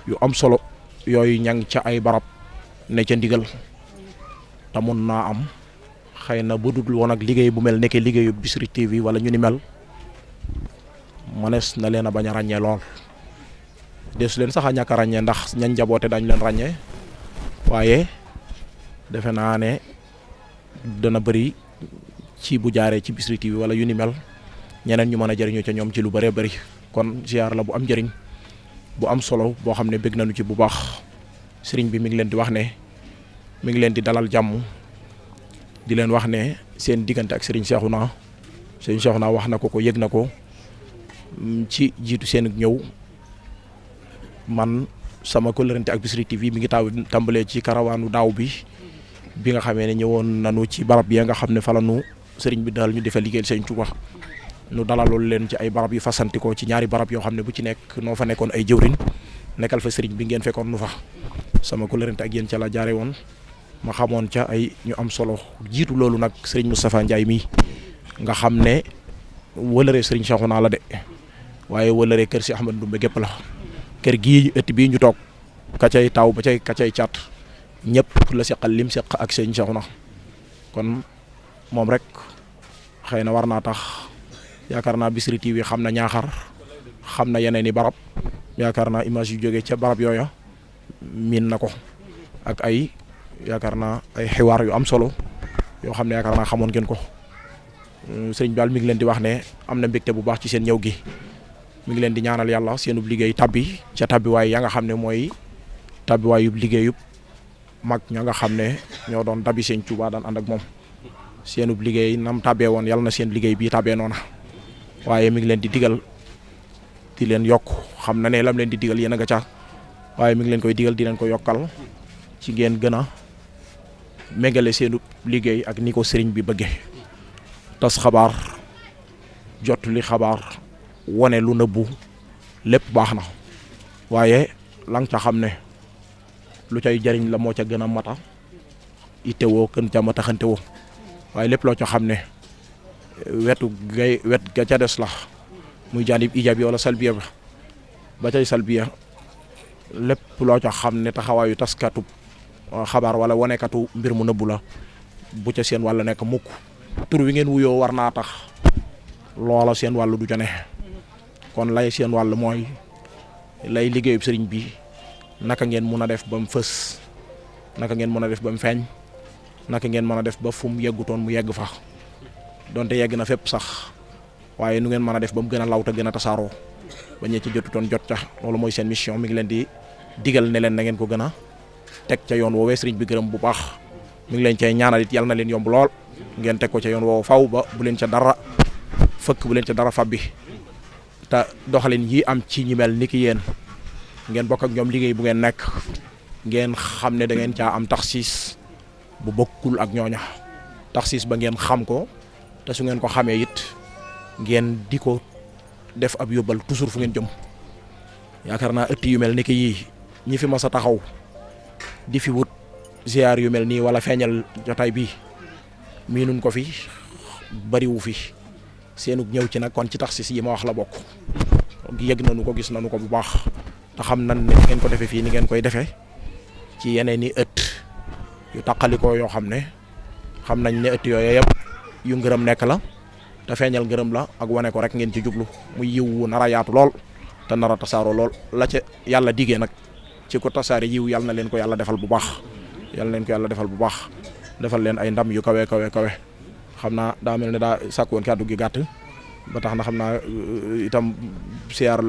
yu am solo yooyu ñang ca ay barab ne ca ndigal te mun naa am xëy na bu dul woon ak liggéey bu mel nekkee liggéeyu Bichri TV wala ñu ni mel mënees na leen a bañ a ràññee lool desu leen sax a ñàkk a ràññee ndax ñañ njaboote dañ leen ràññee waaye defe naa ne dana bëri ci bu jaaree ci Bichri TV wala yu ni mel ñeneen ñu mën a jëriñu ca ñoom ci lu bëree bëri kon ziar la bu am njëriñ bu am solo boo xam ne bëgg nañu ci bu baax sëriñ bi mi ngi leen di wax ne mi ngi leen di dalal jàmm di leen wax ne seen diggante ak sëriñ Cheikhouna wax na ko yëg na ko ci jiitu seen ñëw man sama kóllërante ak Bichri TV mi ngi tàmbalee ci karawaanu daaw bi nga xamee ne ñëwoon nañu ci barab yi nga xam ne fa la nu sëriñ bi daal ñu defee liggéeyal Sëriñ Tuuba nu dalalool leen ci ay barab yu fasantikoo ci ñaari barab yoo xam ne bu ci nekk noo fa nekkoon ay jëwrin nekkal fa sëriñ bi ngeen fekkoon nu fa sama kóllërante ak yéen ca la jaare woon ma xamoon ca ay ñu am solo jiitu loolu nag sëriñ Moustapha Ndiaye mii nga xam ne wëlëree sëriñ Cheikhouna la de waaye wëlëree kër si Ahmadou Ndoumbe gépp la kër gii ëtt bii ñu toog ka cay taw ba ka cay caat ñëpp la seqal lim seq ak sëriñ Cheikhouna kon moom rek xëy na war naa tax yaakaar naa Bichri TV xam na Ñaaxar xam na yeneen i barab yaakaar naa image yu jógee ca barab yooya miin na ko ak ay yaakaar naa ay xiwaar yu am solo yoo xam ne yaakaar naa xamoon ngeen ko sëriñ Baal mi ngi leen di wax ne am na mbégte bu baax ci seen ñëw gi mi ngi leen di ñaanal yàlla seenub liggéey tabbi ca tabbiwaay ya nga xam ne mooy tabbiwaayub liggéeyub mag ña nga xam ne ñoo doon dabi Sëriñ Tuubaa daan ànd ak moom seenub liggéey nam tabbee woon yàlla na seen liggéey bii tabbee noona waaye mi ngi leen di digal di leen yokk xam na ne lam leen di digal yéen a nga ca waaye mi ngi leen koy digal di leen ko yokkal ci ngeen gën a méngale seenub liggéey ak ni ko sëriñ bi bëggee tas xabaar jot li xabaar wone lu nëbbu lépp baax na waaye la nga ca xam ne lu cay jariñ la moo ca gën a mata ittewoo kën ca mata xantewoo waaye lépp loo ca xam ne wet ga ca des la muy jaanib ijaab wala salbiya ba cay salbiya lépp loo ca xam ne taxawaayu taskatu xabaar wala wanekatu mbir mu nëbbu la bu ca seen wàll nekk mukk tur wi ngeen wuyoo war naa tax loola seen wàll du ca ne kon lay seen wàll mooy lay liggéeyub sëriñ bi naka ngeen mun a def ba mu fës naka ngeen mën a def ba mu feeñ naka ngeen mën a def ba fu mu yeggutoon mu yegg fa donte yegg na fépp sax waaye nu ngeen mën a def ba mu gën a law te gën a tasaaroo ba ñee ci jotutoon jot ca loolu mooy seen mission mi ngi leen di digal ne leen na ngeen ko gën a teg ca yoon woowee sëriñ bi gërëm bu baax mi ngi leen cay ñaanal it yàlla na leen yomb lool ngeen teg ko ca yoon woowu faw ba bu leen ca dara fëkk bu leen ca dara fabbi te doxalin yi am ci ñi mel ni ki yéen ngeen bokk ak ñoom liggéey bu ngeen nekk ngeen xam ne da ngeen caa am taxsiis bu bokkul ak ñooña taxsiis ba ngeen xam ko te su ngeen ko xamee it ngeen di ko def ab yóbbal toujours fu ngeen jëm yaakaar naa ëtt yu mel ni ki yii ñi fi mas a taxaw di fi wut ziar yu mel nii wala feeñal jotaay bi miinuñ ko fi bariwu fi seenu ñëw ci nag kon ci taxsiis yi ma wax la bokk yëg nañu ko gis nañu ko bu baax te xam nañ ne ngeen ko defee fii ni ngeen koy defee ci yeneen i ëtt yu taqalikoo yoo xam ne xam nañ ne ëtt yooyu yëpp yu ngërëm nekk la te feeñal ngërëm la ak wane ko rek ngeen ci jublu muy yiw wu nar a yaatu lool te nar a tasaaroo lool la ca yàlla diggee nag ci ko tasaare yiw yàlla na leen ko yàlla defal bu baax yàlla na leen ko yàlla defal bu baax defal leen ay ndam yu kawe xam naa daa mel ne daa sàkk woon kàddu gi gàtt ba tax na xam naa itam siyaar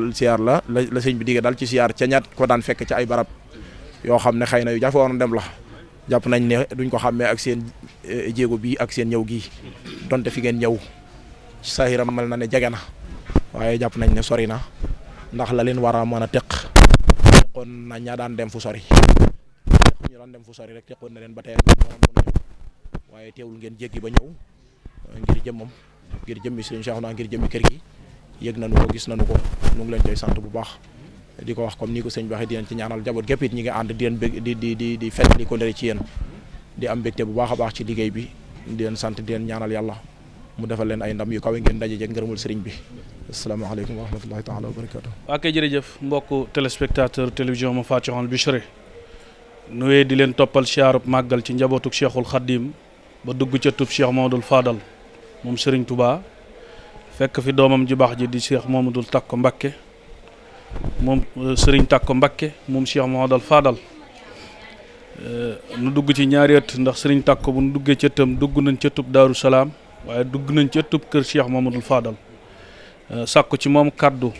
la sëñ bi diggee daal ci siyaar ca ñaat ko daan fekk ci ay barab yoo xam ne xëy na yu jafe woon dem la jàpp nañ ne duñ ko xàmmee ak seen jéego bii ak seen ñëw gii donte fi ngeen ñëw ci sahiram mel na ne jege na waaye jàpp nañ ne sori na ndax la leen war a mën a teqoon na ñaa daan dem fu sori ñu daan dem fu sori rek teqoon na leen ba tey mën a ñëw waaye teewul ngeen jéggi ba ñëw ngir jëmmam ngir jëmmi sëñ Cheikhouna ngir jëmmi kër gi yëg nañu ko gis nañu ko ñu ngi leen koy sant bu baax di ko wax comme ni ko sëñ bi waxee di leen ci ñaanal jaboot gépp it ñi ngi ànd di leen bëgg di fedd li ko ndëre ci yéen di am mbégte bu baax a baax ci liggéey bi di leen sant di leen ñaanal yàlla mu defal leen ay ndam yu kawe ngeen daje jeg ngërëmul sëriñ bi asalaamaaleykum wa rahmatullahi taala wa barakatuh waa kay jërëjëf mbokku téléspectateur télévision ma Fatihul Bichri nuwee di leen toppal siyaarub màggal ci njabootuk Cheikhul Khadim ba dugg ca tub Cheikh Mamadou Fadal moom Serigne Touba fekk fi doomam ji baax ji di Cheikh Mamadou Takko Mbakke moom Serigne Takko Mbakke moom Cheikh Mamadou Fadal nu dugg ci ñaari ëtt ndax Serigne Takko bu nu duggee ca ëttam dugg nañ ca tub Daaru Salaam waaye dugg nañ ca ëttub kër Cheikh Mamadou Fadal sàkku ci moom kaddu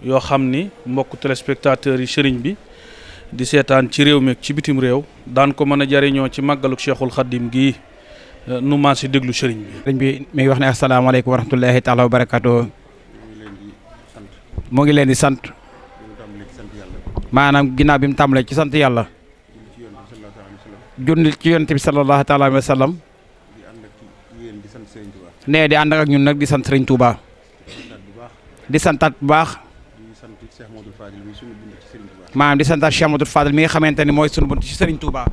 yoo xam ni mbokku téléspectateurs yi Serigne bi di seetaan ci réew mi ak ci bitim réew daan ko mën a jariñoo ci màggaluk Cheikhul Khadim gii nu maa si déglu sëriñ bi. sëriñ bi mi ngi wax ne asalaamaaleykum wa rahmatulahi taala wa barakaatu. mu ngi leen di sant. maanaam ginnaaw bi mu tàmbalee ci sant yàlla. julli ci yonent bi sallallahu taala alayhi wa sallam. nee di ànd ak ñun nag di sant sëriñ Touba. di santaat bu baax. maanaam di santaat Cheikh Modou Fadal mi nga xamante ni mooy sunu bunt ci sëriñ Touba.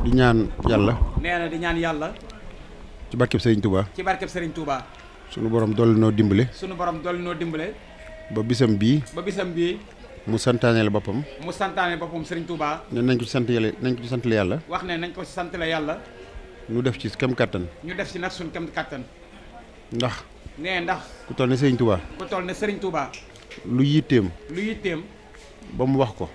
di ñaan yàlla. nee na di ñaan yàlla. ci barkeb Serigne Touba. ci barkeb Serigne Touba. sunu borom dolli noo dimbale. sunu borom dolli noo dimbale. ba bisam bii. mu santaane la boppam. mu santaane boppam Serigne Touba. ne nañ ko ci sant yàlla. wax ne nañ ko ci sant la yàlla. nu def ci kem kattan. ñu def ci nag suñ kem kattan. ndax. nee ndax. ku toll ne Serigne Touba. ku toll ne Serigne Touba. lu yitteem. ba mu wax ko.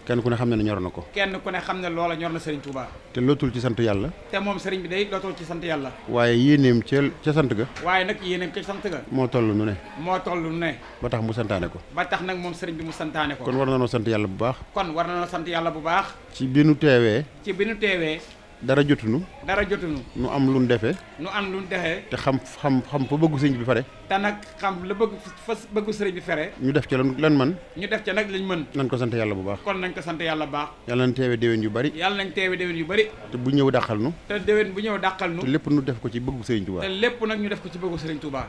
kenn ku ne xam ne ñor na ko. kenn ku ne xam ne loola ñor na Serigne Touba. te lootul ci sant yàlla. te moom Serigne bi day lootul ci sant yàlla. waaye yéeneem ca sant ga. waaye nag yéeneem ca sant ga. moo toll nu ne. ba tax mu santaane ko. ba tax nag moom Serigne bi mu santaane ko. kon war na noo sant yàlla bu baax. ci bi nu teewee. dara jotunu nu am lu nu defee. te xam fa bëggu sëriñ bi fare. te nag xam la bëggu sëriñ bi fare. ñu def ca lan man. ñu def ca nag lañ mën. nañ ko sant yàlla bu baax. kon nañ ko sant yàlla bu baax. yàlla nañ teewee déwén yu bari. te bu ñëw dàqal nu. te déwén bu ñëw dàqal nu. te lépp nu def ko ci bëggu sëriñ Touba. te lépp nag ñu def ko ci bëggu sëriñ Touba.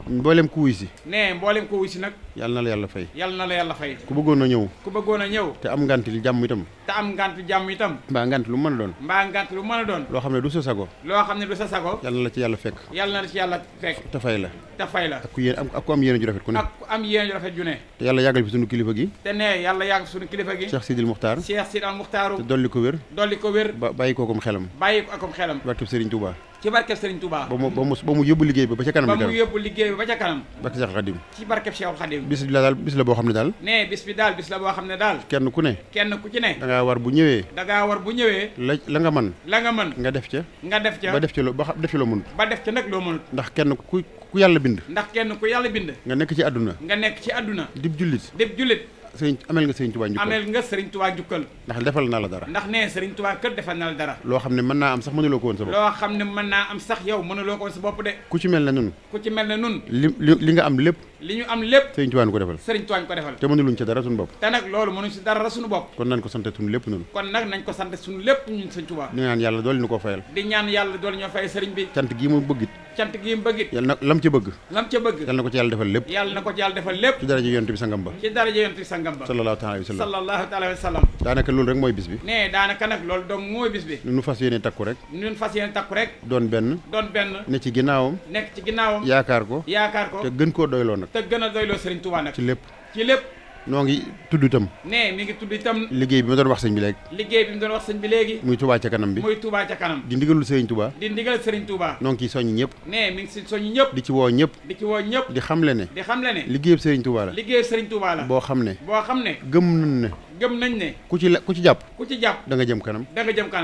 mboolem ku wuy si. nee mboolem ko wuy si nag. yàlla na la yàlla fay. yàlla na la yàlla fay. ku bëggoon a ñëw. ku bëggoon a ñëw. te am ngantil jàmm itam. te am ngant jàmm itam. mbaa ngant lu mu mën a doon. mbaa ngant lu mën a doon. loo xam ne du sa sago. loo xam ne du sa sago. yàlla na la ci yàlla fekk. yàlla na la ci yàlla fekk. te fay la. te fay la. ak ku yéen ak ku am yéene ju rafet ku ne. ak ku am yéene ju rafet ju ne. te yàlla yàggal fi sunu kilifa gi. te ne yàlla yàgg sunu kilifa gi. Cheikh Sidil Muxtaar. Cheikh Sidil Muxtaaru. te dolli ko wér. dolli ko wér. bàyyi ko akum xelam. bàyyi ko akum xelam. barkeb Serigne Touba. ci barkeb Serigne Touba. ba mu yóbbu liggéey ba ca kanam. ba mu yóbbu liggéey ba ca kanam. barkeb Cheikh Khadim. ci barkeb Cheikh Khadim. bis la boo xam ne daal. ne bis bi daal bis la boo xam ne daal. kenn ku ne. ci ne. da ngaa war bu ñëwee. la nga mën. nga def ca. ba def ca loo mënut. ba def ca nag loo mënut. ndax kenn ku yàlla bind. nga nekk ci àdduna. dib jullit. amel nga Sëriñ Tuubaa njukkal. ndax defal na la dara. ndax ne Sëriñ Tuubaa kër defal na la dara. loo xam ne mën naa am sax mënuloo ko woon sa bopp. loo xam ne mën naa am sax yow mënuloo ko woon sa bopp de. ku ci mel ne nun. li nga am lépp. li ñu am lépp. Sëriñ Tuubaa ñu ko defal. Sëriñ Tuubaa ñu ko defal. te mënuluñ ci dara suñu bopp. te nag loolu mënuñ ci dara suñu bopp. kon nañ ko sant suñu lépp nun. kon nag nañ ko sant suñu lépp ñun Sëriñ Tuubaa. di ñaan yàlla doole ñu ko fayal. di ñaan yàlla doole ñoo fay sëriñ bi. cant gii mu bëggit. yàlla lam ca bëgg. yàlla na ko ci yàlla defal lépp. yàlla na ko ci yàlla defal lépp. ci daraja yonent bi sangam ba. sallallahu taala wa sallam. daanaka loolu rek mooy bis bi. ne daanaka nag loolu donc mooy bis bi. ñun fas yéene takku rek. doon benn. ne ci ginnaawam. nekk ci ginnaawam. yaakaar ko. te gën koo doyloo nag. te gën a doyloo Sëriñ Tuubaa nag. ci lépp. noo ngi tudd itam. ne mi ngi tudd itam. liggéey bi ma doon wax sëñ bi léegi. liggéey bi mu doon wax sëñ bi léegi. muy Touba ca kanam bi. muy Touba ca kanam. di ndigalul Serigne Touba. di ndigal Serigne Touba. noo ngi ciy soññ ñëpp. ne mi ngi si soññ ñëpp. di ci woo ñëpp. di ci woo ñëpp. di xamle ne. di xamle ne. liggéeyub Serigne Touba la. liggéeyub Serigne Touba la. boo xam ne. boo xam ne. gëm nañ ne. gëm nañ ne. ku ci jàpp. da nga jëm kanam.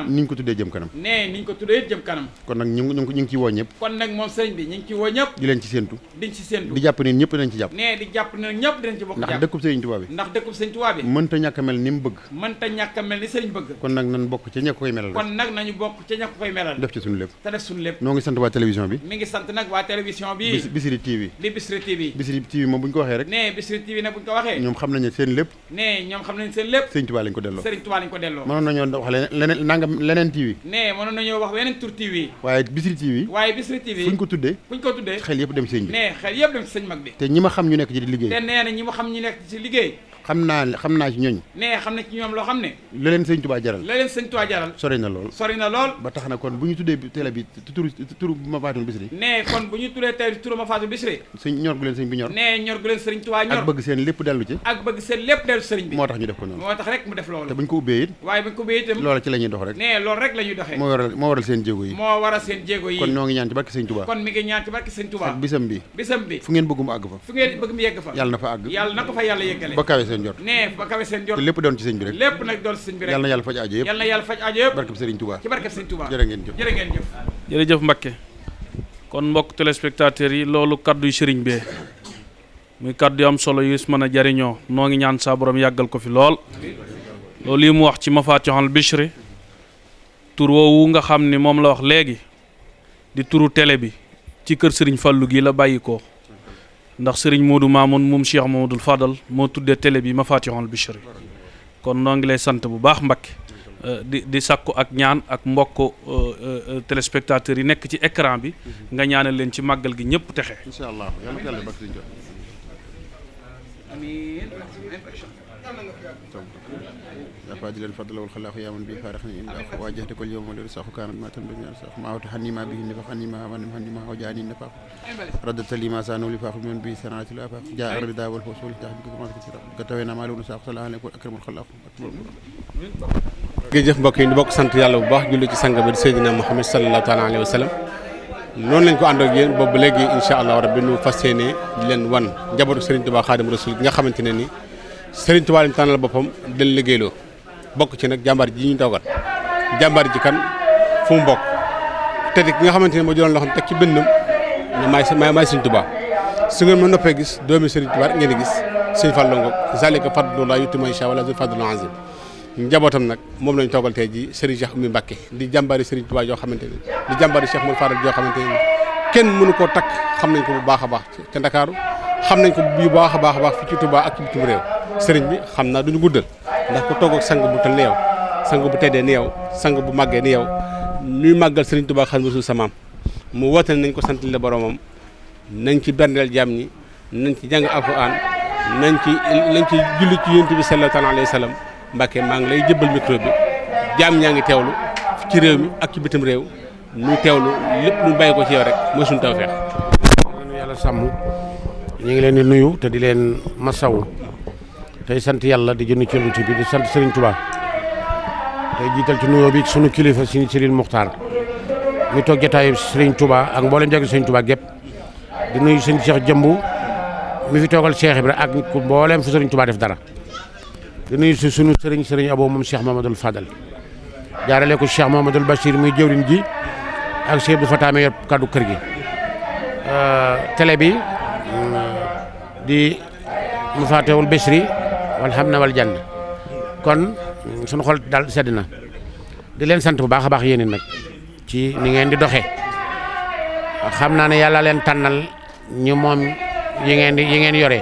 niñ ko tuddee jëm kanam. ne niñ ko tuddee jëm kanam. kon nag ñu ngi ci woo ñëpp. kon nag moom sëriñ bi ñu ngi ci woo ñëpp. di leen ci séentu. di jàpp ne ñëpp dinañ ci jàpp. ne di jàpp ne ñëpp dinañ ci bokk jàpp. ndax dëkkub Serigne Touba bi. mënta ñàkk a mel ni mu bëgg. mënta ñàkk a mel ni sëriñ bëgg. kon nag nañ bokk ca ña koy melal. kon nag nañu bokk ca ña koy melal. def ci suñu lépp. te def suñu lépp. noo ngi sant waa télévision bi. mi ngi sant nag waa télévision bi. Bichri TV. di Bichri TV. Bichri TV moom bu ñu ko waxee rek. ne Bichri TV nag bu ñu ko waxee. ñoom xam nañu seen lépp. ne ñoom xam nañu seen lépp. Serigne Touba lañ ko delloo. Serigne Touba lañ ko delloo. mënoon nañoo wax leneen TV. ne mënoon nañoo wax weneen tur TV. waaye Bichri TV. fu ñu ko tuddee. xel yëpp dem ci sëñ bi. ne xel yëpp dem ci sëñ mag bi. te ñi ma xam ñu nekk ci di liggéey. te nee na ñi ma xam ñu nekk ci liggéey. xam naa ci ñooñ. ne xam na ci ñoom loo xam ne. la leen sëñ Touba jaral. sori na lool. ba tax na kon bu ñu tuddee télé bi turu Mafatul Bichri. ne kon bu ñu tuddee télé turu Mafatul Bichri. ñor gu leen sëñ bi ñor. ne ñor gu leen sëriñ Touba ñor. ak bëgg seen lépp dellu ci. sëriñ bi. moo tax ñu def ko noonu. moo tax rek mu def loolu. te bu ñu ko ubbee it. waaye bu ñu ko ubbee itam. loola ci la ñuy dox rek. ne loolu rek la ñuy doxee. moo waral seen jéego yi. kon ñoo ngi ñaan ci barke sëñ Touba. kon mi ngi ñaan ci barke sëñ Touba. ak bisam bi. fu ngeen bëgg mu àgg fa. mu yegg fa. yàlla na fa àgg. yàlla na ko fa yàlla yeggale. ba kawe seen jot. te lépp doon ci sëñ bi rek. yàlla na yàlla faj aajo yëpp. barkeb Serigne Touba. ci barkeb Serigne Touba. jërë ngeen jëf. jërëjëf Mbacké kon mbokk téléspectateurs yi loolu kaddu yu sëriñ bee muy kaddu yu am solo yu mën a jariñoo noo ngi ñaan saa borom yàggal ko fi lool loolu yi mu wax ci Mafatihul Bichri tur woowu nga xam ni moom la wax léegi di turu télé bi ci kër sëriñ Fallou gi la bàyyi ko ndax sëriñ Modou Mamoun moom Cheikh Mamadou Fadal moo tuddee télé bi Mafatihul Bichri kon noo ngi lay sant bu baax Mbacké di sakku ak ñaan ak mbokk téléspectateurs yi nekk ci écran bi nga ñaanal leen ci màggal gi ñëpp texe. incha allah yàlla na yàlla bakk si jox. amiin. dafa di leen fadla wal xalaax yaa man bi faaraxni in la waajahte kol yow ma leen saxu kaanat ma tan dunya sax ma awta xanima bi ne fa xanima man xanima wa jaani ne fa radata lima sa no li fa man bi sanati la fa ja arda wal fasul tax bi ko ma ko tawena ma lu sax sallallahu alayhi wa akramul xalaq jërëjëf mbokk yi ñu bokk sant yàlla bu baax julli ci sang bi Seydina Muhammad sallallahu taala alayhi wa sallam noonu lañ ko ànd ak yéen boobu léegi incha allah rabbi nu fas yéene di leen wan njabootu Serigne Touba Xaadim Rasul gi nga xamante ne ni Serigne Touba lañ tànnal boppam del liggéeyloo bokk ci nag jàmbaar ji ñu toogal jàmbaar ji kan fu mu bokk te ki nga xamante ne moo jëloon loxoom teg ci bënnam ne maay Serigne Touba su ngeen ma noppee gis doomi Serigne Touba ngeen gis Serigne Fallou Ngok zalika fadlullah yuti man yasha wala zul fadlul azim njabootam nag moom lañu toogal tey ji Serigne Cheikh Oumy Mbacké di jàmbaari Serigne Touba yoo xamante ne di jàmbaari Cheikh Mouhamadou Fadal yoo xamante ne kenn mënu koo takk xam nañ ko bu baax a baax ca Ndakaaru xam nañ ko bu baax a baax fi ci Touba ak ci bitim réew Serigne bi xam naa duñu guddal ndax ko toog ak sang bu tal ni yow sang bu teddee ni yow sang bu màggee ni yow ñuy màggal Serigne Touba Xaadimu Rasuul sa maam mu woote nañ ko sant la boromam nañ ci berndeel jàmm ñi nañ ci jàng alxuraan nañ ci julli ci yonent bi sallallahu alayhi wa sallam. Mbàkke maa ngi lay jëbbal micro bi jàmm ñaa ngi teewlu ci réew mi ak ci bitim réew ñu teewlu lépp lu bàyyi ko ci yow rek mooy suñu tawfeex. yàlla sàmm ñu ngi leen di nuyu te di leen masawu tey sant yàlla di jënd ci Yonent bi di sant Serigne Touba tey jiital ci nuyoo bi sunu kilifa Serigne Siril Muxtaar mi toog jotaayu Serigne Touba ak mboolem njagi Serigne Touba gépp di nuyu Serigne Cheikh Jëmbu mi fi toogal Cheikh Ibra ak mboolem fu Serigne Touba def dara di nuyu si sunu Serigne Abo moom Cheikh Mamadou Fadal jaarale ko Cheikh Mamadou Bachir muy jëwriñ ji ak Cheikh Abdou Fatah yor kaddu kër gi télé bi di mu faatewul Bachri wal xam na wal jann kon sunu xol daal sedd na di leen sant bu baax a baax yéen nag ci ni ngeen di doxee xam naa ne yàlla leen tànnal ñu moom yi ngeen yore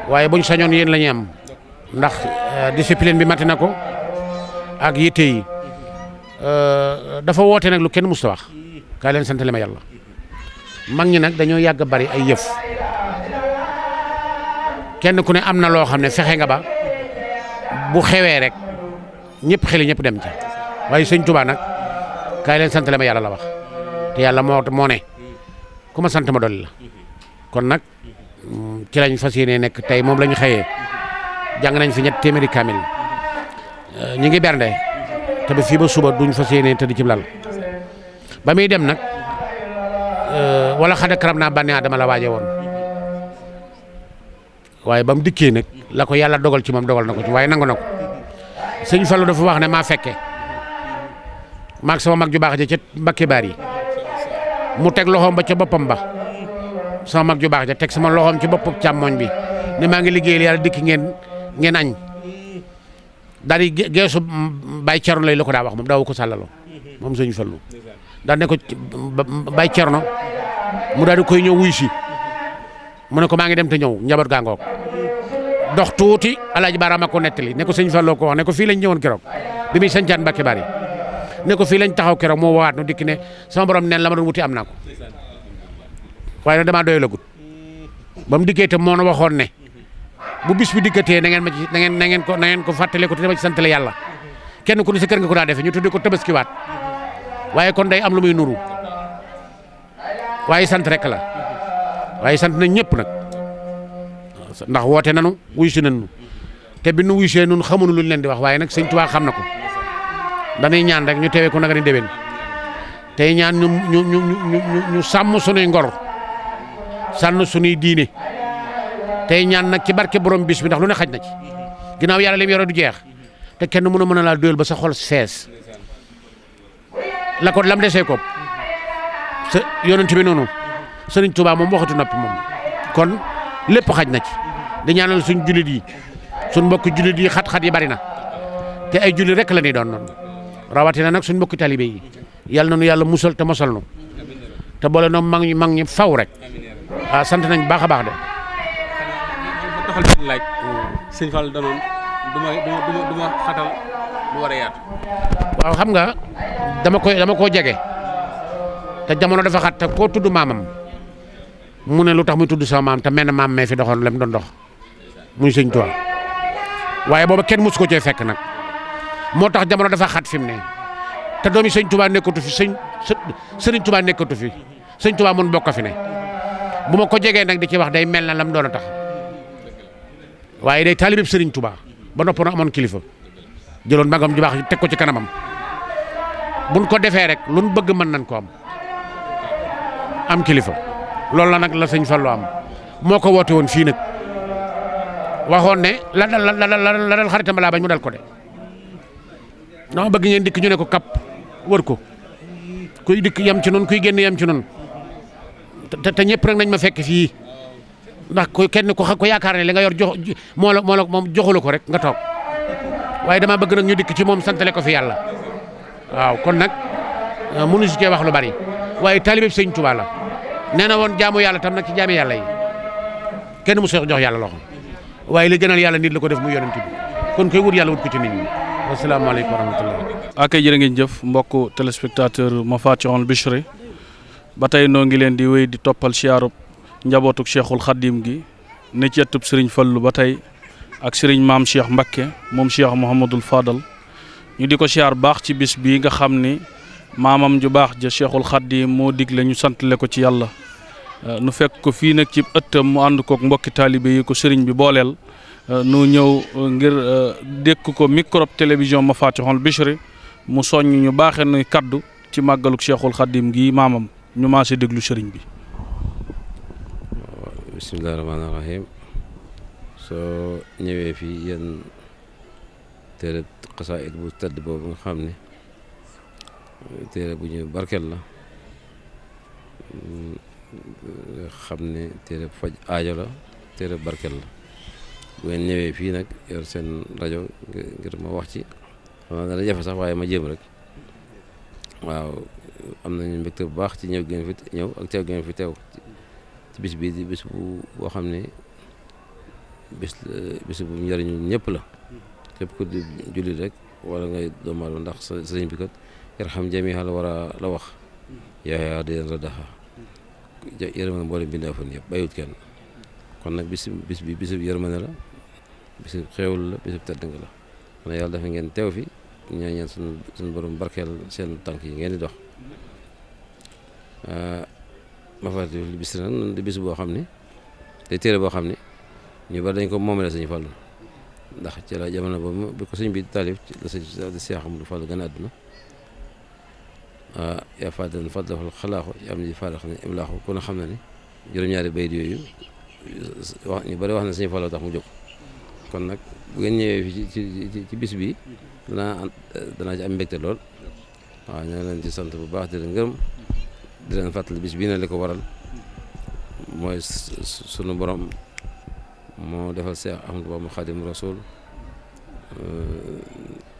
waaye buñ sañoon yéen la ñu am ndax discipline bi mati na ko ak yitte yi dafa woote nag lu kenn musta wax kaay leen santale ma yàlla mag ñi nag dañoo yàgg bari ay yëf kenn ku ne am na loo xam ne fexe nga ba bu xewee rek ñëpp xeli ñëpp dem ci waaye sëñ Tuubaa nag kaay leen santale ma yàlla la wax te yàlla moo ne ku ma sant ma dolli la kon nag ci lañ fas yéene nekk tey moom la ñu xëyee jàng nañ fi 3 téeméeri kaamil ñi ngi bernde te ba fii ba suba duñ fas yéene tëdd ci lal ba muy dem nag wala xada karam naa bànne Adama la waaje woon waaye ba mu dikkee nag la ko yàlla dogal ci moom dogal na ko ci waaye nangu na ko sëñ Fallu dafa wax ne maa fekke maag sama mag ju baax ja ca Mbakke Baar yi mu teg loxoom ba ca boppam ba sama mag ju baax ja teg sama loxoom ci bopp càmmoñ bi ne maa ngi liggéeyal yàlla dikki ngeen añ daal di geesu Baye Cerno lay la ko daa wax moom daawu ko sàllaloo moom sëñ Fallu daal ne ko Baye Cerno mu daal di koy ñëw wuy si mu ne ko maa ngi dem te ñëw njaboot gaa ngoog dox tuuti Alaaji Baara ma ko nettali ne ko sëñ Fallu ko wax ne ko fii lañ ñëwoon keroog bi muy sañcaan Mbakke Baar yi ne ko fii lañ taxaw keroog moo waat nu dikki ne sama borom neen la ma doon wuti am naa ko waaye nag damaa doy la gut ba mu dikkee te moo na waxoon ne bu bis bi dikkatee na ngeen ko fàttale ko te dama ci santale yàlla kenn ku ne sa kër nga ko daa defee ñu tudde ko tabaskiwaat waaye kon day am lu muy nuru waaye sant rek la waaye sant nañ ñëpp nag ndax woote nanu wuy si nañu te bi nu wuy see nun xamuñu luñ leen di wax waaye nag sëñ Tuubaa xam na ko dañuy ñaan rek ñu teewee ko nag ni déwén tey ñaan ñu sàmm sunuy ngor sànn sunuy diine tey ñaan nag ci barke borom bis bi ndax lu ne xaj na ci ginnaaw yàlla lim yore du jeex te kenn mën a laa doyal ba sa xol fees la ko lam desee ko sa yonent bi noonu Sëriñ Tuubaa moom waxatu noppi moom kon lépp xaj na ci di ñaanal suñ jullit yi suñ mbokk jullit yi xat-xat yi bari na te ay jullit rek la ñuy doon noonu rawatina nag suñ mbokki talibé yi yàlla na nu yàlla musal te mosal nu te boole noonu mag ñi faw rek sant nañ baax a baax de. doxal benn laaj sëñ Fall danoon du ma xatal lu war a yaatu. waaw xam nga dama koo jege te jamono dafa xat te koo tudd maamam mu ne lu tax muy tudd sama maam te mel na maam mee fi doxoon la mu doon dox muy sëñ Tuubaa waaye booba kenn mosu ko cee fekk nag moo tax jamono dafa xat fi mu ne te doomi sëñ Tuubaa nekkatu fi sëriñ Tuubaa nekkatu fi sëñ Tuubaa mun bokk fi ne bu ma ko jegee nag di ci wax day mel na lam doon a tax waaye day taalibeb sëriñ Tuubaa ba noppoon amoon kilifa jëloon magam ju baax teg ko ci kanamam buñ ko defee rek luñ bëgg mën nañ ko am kilifa loolu la nag la sëñ Fallu am moo ko woote woon fii nag waxoon ne la dal xaritam balaa bañ mu dal ko de dama bëgg ngeen dikk ñu ne ko kap wër ko kuy dikk yem ci noonu kuy génn yem ci noonu te ñëpp rek nañ ma fekk fii ndax kenn ko yaakaar ne li nga yor moom joxula ko rek nga toog waaye dama bëgg nag ñu dikk ci moom santale ko fi yàlla waaw kon nag mënu si cee wax lu bari waaye taalibe sëñ Tuubaa la nee na woon jaamu yàlla tam nag ci jaami yàlla yi kenn mu jox yàlla loxo waaye li gënal yàlla nit la ko def mu yonent bi kon koy wut yàlla wut ko ci nit ñi wasalaamaaleykum wa rahmatullah. ak jërë ngeen jëf mbokku téléspectateur Mafatihul Bichri ba tey noo ngi leen di wéy di toppal siyaarub njabootuk Cheikhul Khadim gi ne ci ëttub Serigne Fallou ba tey ak Serigne maam Cheikh Mbacké moom Cheikh Mouhamadul Fadal ñu di ko siyaar baax ci bis bii nga xam ni maamam ju baax ja Cheikhul Khadim moo digle ñu santale ko ci yàlla nu fekk ko fii nag ci ëttam mu ànd kook mbokki taalibe yi ko sëriñ bi booleel nu ñëw ngir dékk ko micro télévision Mafatihul Bichri mu soññ ñu baaxee nuy kaddu ci màggaluk Cheikhul Khadim gi maamam ñu maase déglu sëriñ bi. bismillahi rahmaani rahim soo ñëwee fii yéen téere xasaayid bu tëdd boobu nga xam ne téere bu ñu barkeel la xam ne téere faj aajo la téere barkeel la bu ngeen ñëwee fii nag yor seen rajo ngir ma wax ci xam naa dana jafe sax waaye ma jéem rek waaw am nañu mbégte bu baax ci ñëw ngeen fi ñëw ak teew ngeen fi teew ci bis bii di bis boo xam ne bis bu njëriñu ñëpp la képp ku di jullit rek wala ngay doomu aadama ndax sëriñ bi kat yarham jamii'a la war a la wax yaa di leen radaxa yërmande mboolem bindaafoon yëpp bàyyiwut kenn kon nag bis bi bisu yërmande la bisu xéewal la bisu tedd nga la kon yàlla dafa ngeen teew fi ñaan ñaan suñu borom barkeel seen tànk yi ngeen di dox Mafatihul Bichri nag noonu di bis boo xam ne day téere boo xam ne ñu bari dañ ko moomale Sëñ Fallu ndax ci la jamono boobu bi ko sëñ bi taalif ci la sëñ Seex Ahmadu Fallu gën a àdduna yaa fàddan fadlafal xalaaxu am di faarax ne imlaaxu ku ne xam na ni juróom-ñaari bayit yooyu wax ñu bari wax na Sëñ Fallu tax mu jóg kon nag bu ngeen ñëwee fi ci bis bi danaa ci am mbégte lool waaw ñoo leen ci sant bu baax di leen gërëm di leen fàttali bis bii na li ko waral mooy sunu borom moo defal Seex Ahmadu Bamba Xaadimu Rasuul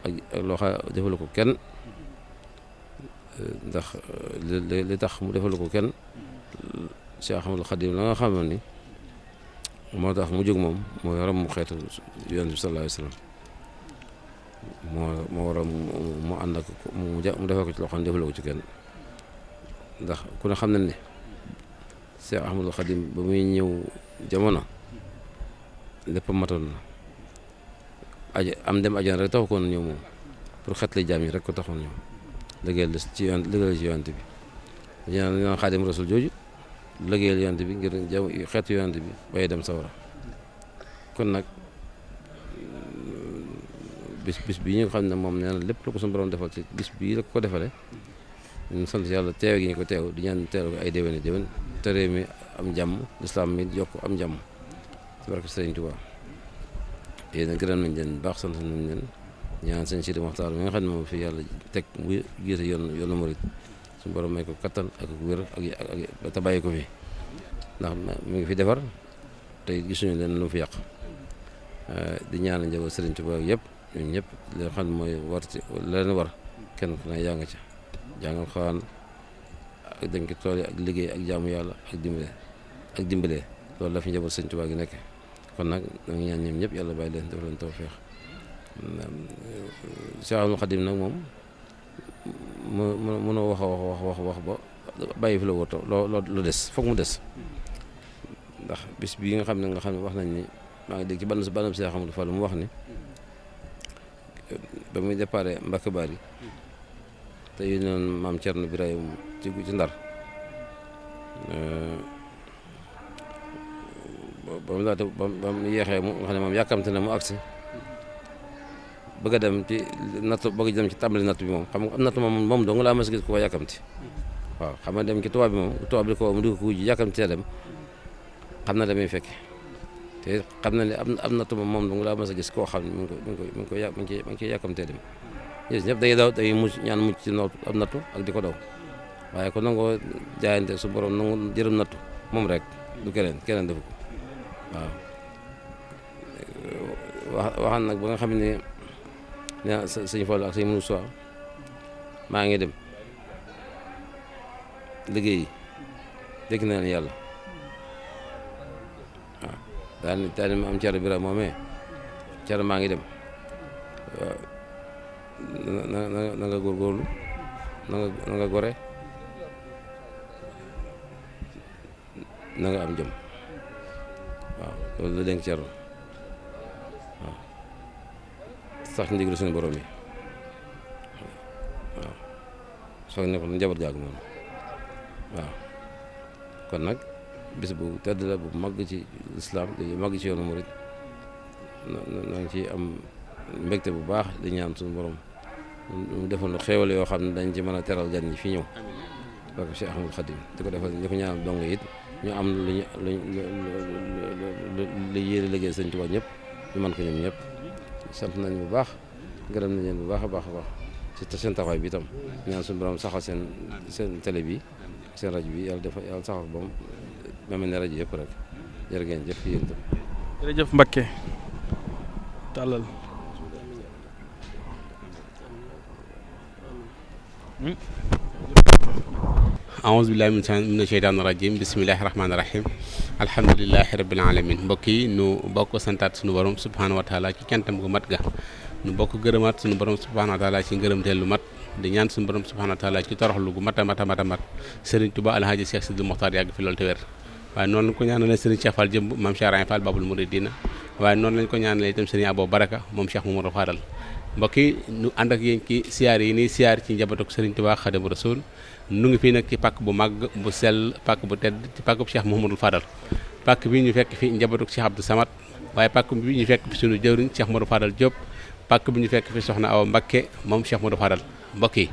ak loo xam defalu ko kenn ndax li tax mu defalu ko kenn Seex Ahmadu Xaadim la nga xam ni moo tax mu jóg moom mooy ram mu xeetu Yonent bi sallallaahu alayhi wa sallam moo waral mu ànd ak mu defal ko ci loo xam ne defalu ko ci kenn ndax ku ne xam na ne Seex Ahmadu Xaadim ba muy ñëw jamono lépp matoon na am dem ajana rek taxu koon ñëw moom pour xetli jaam yi rek ko taxoon ñëw liggéeyal ci yonent bi ñaan Xaadim Rasul jooju liggéeyal yonent bi ngir xeetu yonent bi bay dem sawara kon nag bis bii ñu nga xam ne moom nee na lépp lu ko suñu borom defal ci bis bii la ko defale ñu sant yàlla teewe gi ñu ko teew di ñaan teew ko ay déwéni déwén te réew mi am jàmm lislaam mi yokk am jàmm ci barke Sëriñ Tuubaa yéen a gërëm nañ leen baax sant nañ leen ñaan sëñ Sidi Moxtaar mi nga xam ne moom fi yàlla teg mu jiite yoonu murit suñu borom may ko kattan ak wér ak te bàyyi ko fi ndax mi ngi fi defar tey gisuñu leen lu fi yàq di ñaan njaboot Sëriñ Tuubaa yëpp ñun ñëpp li nga xam ne mooy war ci leen war kenn ku ne yaa nga ca jàngal xawaan ak dem ci tool yi ak liggéey ak jaamu yàlla ak dimbale loolu la fi njaboot Sëriñ Tuubaa gi nekk kon nag da nga ñaan ñoom ñëpp yàlla bàyyi leen def leen tawfeex Seex Ahmadu Xaadim nag moom mënoo wax ba bàyyi fi la wóor lu des foog mu des ndax bis bii nga xam ne wax nañ ni maa ngi dégg ci banam Seex Ahmadu Fall mu wax ni ba muy déparé Mbàkke Bari te yu noonu maam Cerno Birahim ci Ndar ba mu yeexee mu nga xam ne moom yàkkamte na mu agsi bëgg a dem ci nattu bëgg dem ci tàmbali nattu bi moom xam nga am nattu moom dong laa mas a gis ko yàkkamti waaw xam nga dem ci tubaab bi moom tubaab bi ko mu di ko wuji yàkkamti dem xam na damay fekke te xam na ne am nattu moom dong laa mas a gis koo xam ne mi ngi koy yàkkamtee dem gis ñëpp day daw day mucc ñaan mucc ci am nattu ak di ko daw waaye ko nangoo jaayante su borom nangu jërëm nattu moom rek du keneen defu ko waaw waxaan nag ba nga xam ne sëñ Fallu ak sëñ Moussa maa ngi dem liggéey dégg naa ne yàlla waaw daal ma am Cerno Bira moomee Cerno maa ngi dem waaw na nga góorgóorlu na nga gore na nga am jom waaw loolu la dénk Cerno waaw sax ndigal suñu borom yi waaw soog ne ko njaboot gaag noonu waaw kon nag bis bu tedd la bu màgg ci islam di màgg ci yoonu murid noo ngi ci am mbégte bu baax di ñaan suñu borom mu defal lu xéewal yoo xam ne dañ ci mën a teral gan ñi fi ñëw parce que Cheikh Ahmadou Khadim di ko defal ñu ko ñaanal dong it ñu am lu yéene liggéey Sëñ Tuubaa ñëpp ñu mën ko ñoom ñëpp sant nañ bu baax gërëm nañ leen bu baax a baax a baax ci seen taxawaay bi itam ñaan suñu borom saxal seen télé bi seen rajo bi yàlla defal yàlla saxal ba mu mel ne rajo yëpp rek jërë ngeen jëf yéen itam. jërëjëf Mbacké tàllal aouzu billahi mina sheytaani rajim bismillahi rahmaani rahim alhamdulilahi rabbil alamin mbokk yi nu bokk santaat suñu borom subhanahu wa taala ci cantam gu mat ga nu bokk gërëmaat suñu borom subhanahu wa taala ci ngërëmteel lu mat di ñaan suñu borom subhanahu wa taala ci toroxlu gu mat a mat a mat a mat Serigne Touba Alhaji Cheikh Sidil Mokhtar yàgg fi loolu te wér waaye noonu lañ ko ñaanalee Serigne Cheikh Fall jëmb maam Cheikh Rahim Fall Babul Mouridina waaye noonu lañ ko ñaanalee itam Serigne Abo Baraka moom Cheikh Mamadou Fadal mbokk yi nu ànd ak yéen ci siyaar yi nii siyaar ci njabootu Serigne Touba Khadimu Rasul nu ngi fii nag ci pàkk bu màgg bu sell pàkk bu tedd ci pàkk bu Cheikh Mouhamadou Fadal pàkk bi ñu fekk fi njabootu Cheikh Abdou Samad waaye pàkk bi ñu fekk fi sunu jëwriñ Cheikh Modou Fadal Diop pàkk bi ñu fekk fi soxna Awa Mbacké moom Cheikh Modou Fadal mbokk yi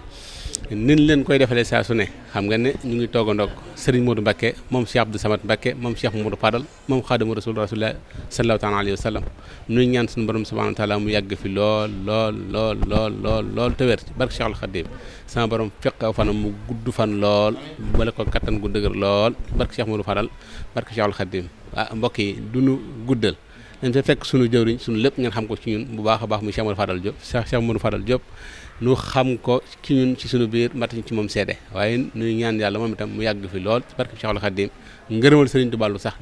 nin leen koy defalee saa su ne xam nga ne ñu ngi toogandoog Serigne Modou Mbacké moom Cheikh Abdou Samad Mbacké moom Cheikh Modou Fadal moom Khadimu Rasul Rasulullah sallallahu taala alayhi wa sallam nuy ñaan suñu borom subhanahu wa taala mu yàgg fi lool te wér ci barke Cheikhul Khadim sama borom fekk aw fanam mu gudd fan lool bala ko kattan gu dëgër lool barke Cheikh Modou Fadal barke Cheikhul Khadim mbokk yi du nu guddal dañ fa fekk sunu jëwriñ sunu lépp ngeen xam ko ci ñun bu baax a baax muy Cheikh Modou Fadal Diop Cheikh Modou Fadal Diop nu xam ko ci ñun ci sunu biir matañ ci moom seede waaye nuy ñaan yàlla moom itam mu yàgg fi lool ci barke Cheikhul Khadim ngërëmal Serigne Touba lu sax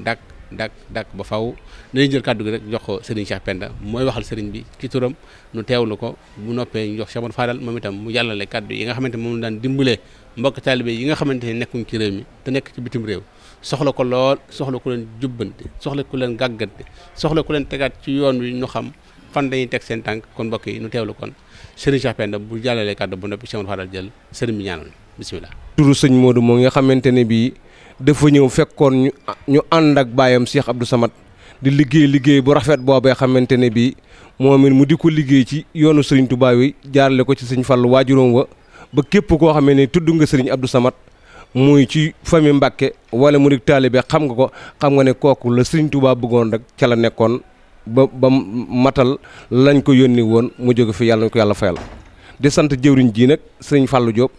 dak ba faw dañuy jël kàddu gi rek jox ko Serigne Cheikh Penda mooy waxal Serigne bi ci turam nu teewlu ko bu noppee ñu jox Cheikh Modou Fadal moom itam mu jàllale kàddu yi nga xamante moom daan dimbalee mbokk taalibe yi nga xamante ne nekkuñ ci réew mi te nekk ci bitim réew soxla ko lool soxla ku leen jubbante soxla ku leen gàggante soxla ku leen tegaat ci yoon wi ñu xam fan dañuy teg seen tànk kon mbokk yi nu teewlu kon Serigne Cheikh Penda bu jàllalee kàddu bu noppi Cheikh Modou Fadal jël Serigne bi ñaanal bismillah. turu sëñ Modou moo nga xamante ne bii dafa ñëw fekkoon ñu ànd ak baayam Cheikh Abdou Samad di liggéey bu rafet boobee xamante ne bii moom it mu di ko liggéey ci yoonu Serigne Touba wi jaarale ko ci sëñ Fallu waajuróom wa ba képp koo xamee ne tudd nga Serigne Abdou Samad muy ci famille Mbacké wala mu di taalibe xam nga ko xam nga ne kooku la Serigne Touba bëggoon rek ca la nekkoon ba matal lañ ko yónni woon mu jóge fi yàlla na ko yàlla fayal di sant jëwriñ ji nag sëñ Fallou Diop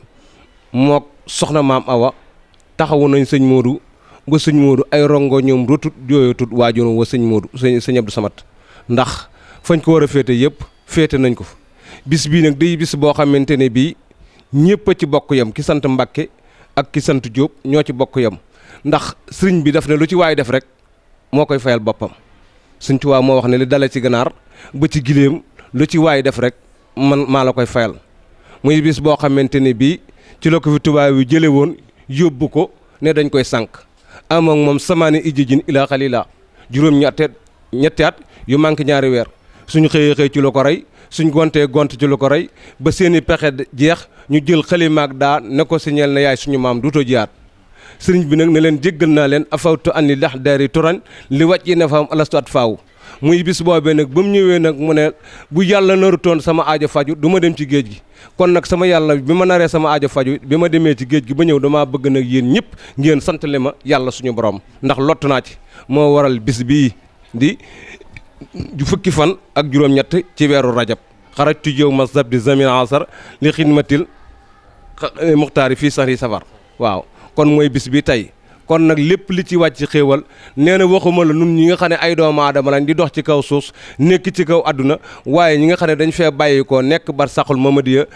mook soxna maam Awa taxawu nañ sëñ Modou ba sëñ Modou ay rongo ñoom rotut jooyatut waajuram wa sëñ Modou sëñ Abdou Samad ndax fañ ko war a féete yëpp féete nañ ko fa bis bii nag day bis boo xamante ne bii ñëpp a ci bokk yam ki sant Mbacké ak ki sant Diop ñoo ci bokk yam ndax sëriñ bi daf ne lu ci waay def rek moo koy fayal boppam Sëñ Tuubaa moo wax ne li dale ci ganaar ba ci giléem lu ci waay def rek man maa la koy fayal muy bis boo xamante ne bii ci la ko fi tubaab yu jële woon yóbbu ko ne dañ koy sànq am ak moom samaani ijjijin ilaa xalila ñetti at yu manqué ñaari weer suñu xëyee ci la ko rey suñ gontee gont ci la ko rey ba seeni pexe jeex ñu jël xalimaag daa ne ko siñeel na yaay suñu maam duutoo jiyaat sëriñ bi nag ne leen jéggal naa leen afawtu anni lax daari turan li wàcc yi ne faam alastu at faaw muy bis boobee nag ba mu ñëwee nag mu ne bu yàlla narutoon sama aajo faju du ma dem ci géej gi kon nag sama yàlla bi ma naree sama aajo faju bi ma demee ci géej gi ba ñëw damaa bëgg nag yéen ñëpp ngeen santale ma yàlla suñu borom ndax lott naa ci moo waral bis bii di fukki fan ak juróom-ñett ci weeru rajab xarajtu yow ma sabdi zamin asar li xidmatil muxtaari fii sahri safar waaw kon mooy bis bi tey kon nag lépp li ci wàcc xéewal nee na waxuma la nun ñi nga xam ne ay doomu aadama lañ di dox ci kaw suuf nekk ci kaw àdduna waaye ñi nga xam ne dañ fee bàyyi ko nekk bar saxul mamadiya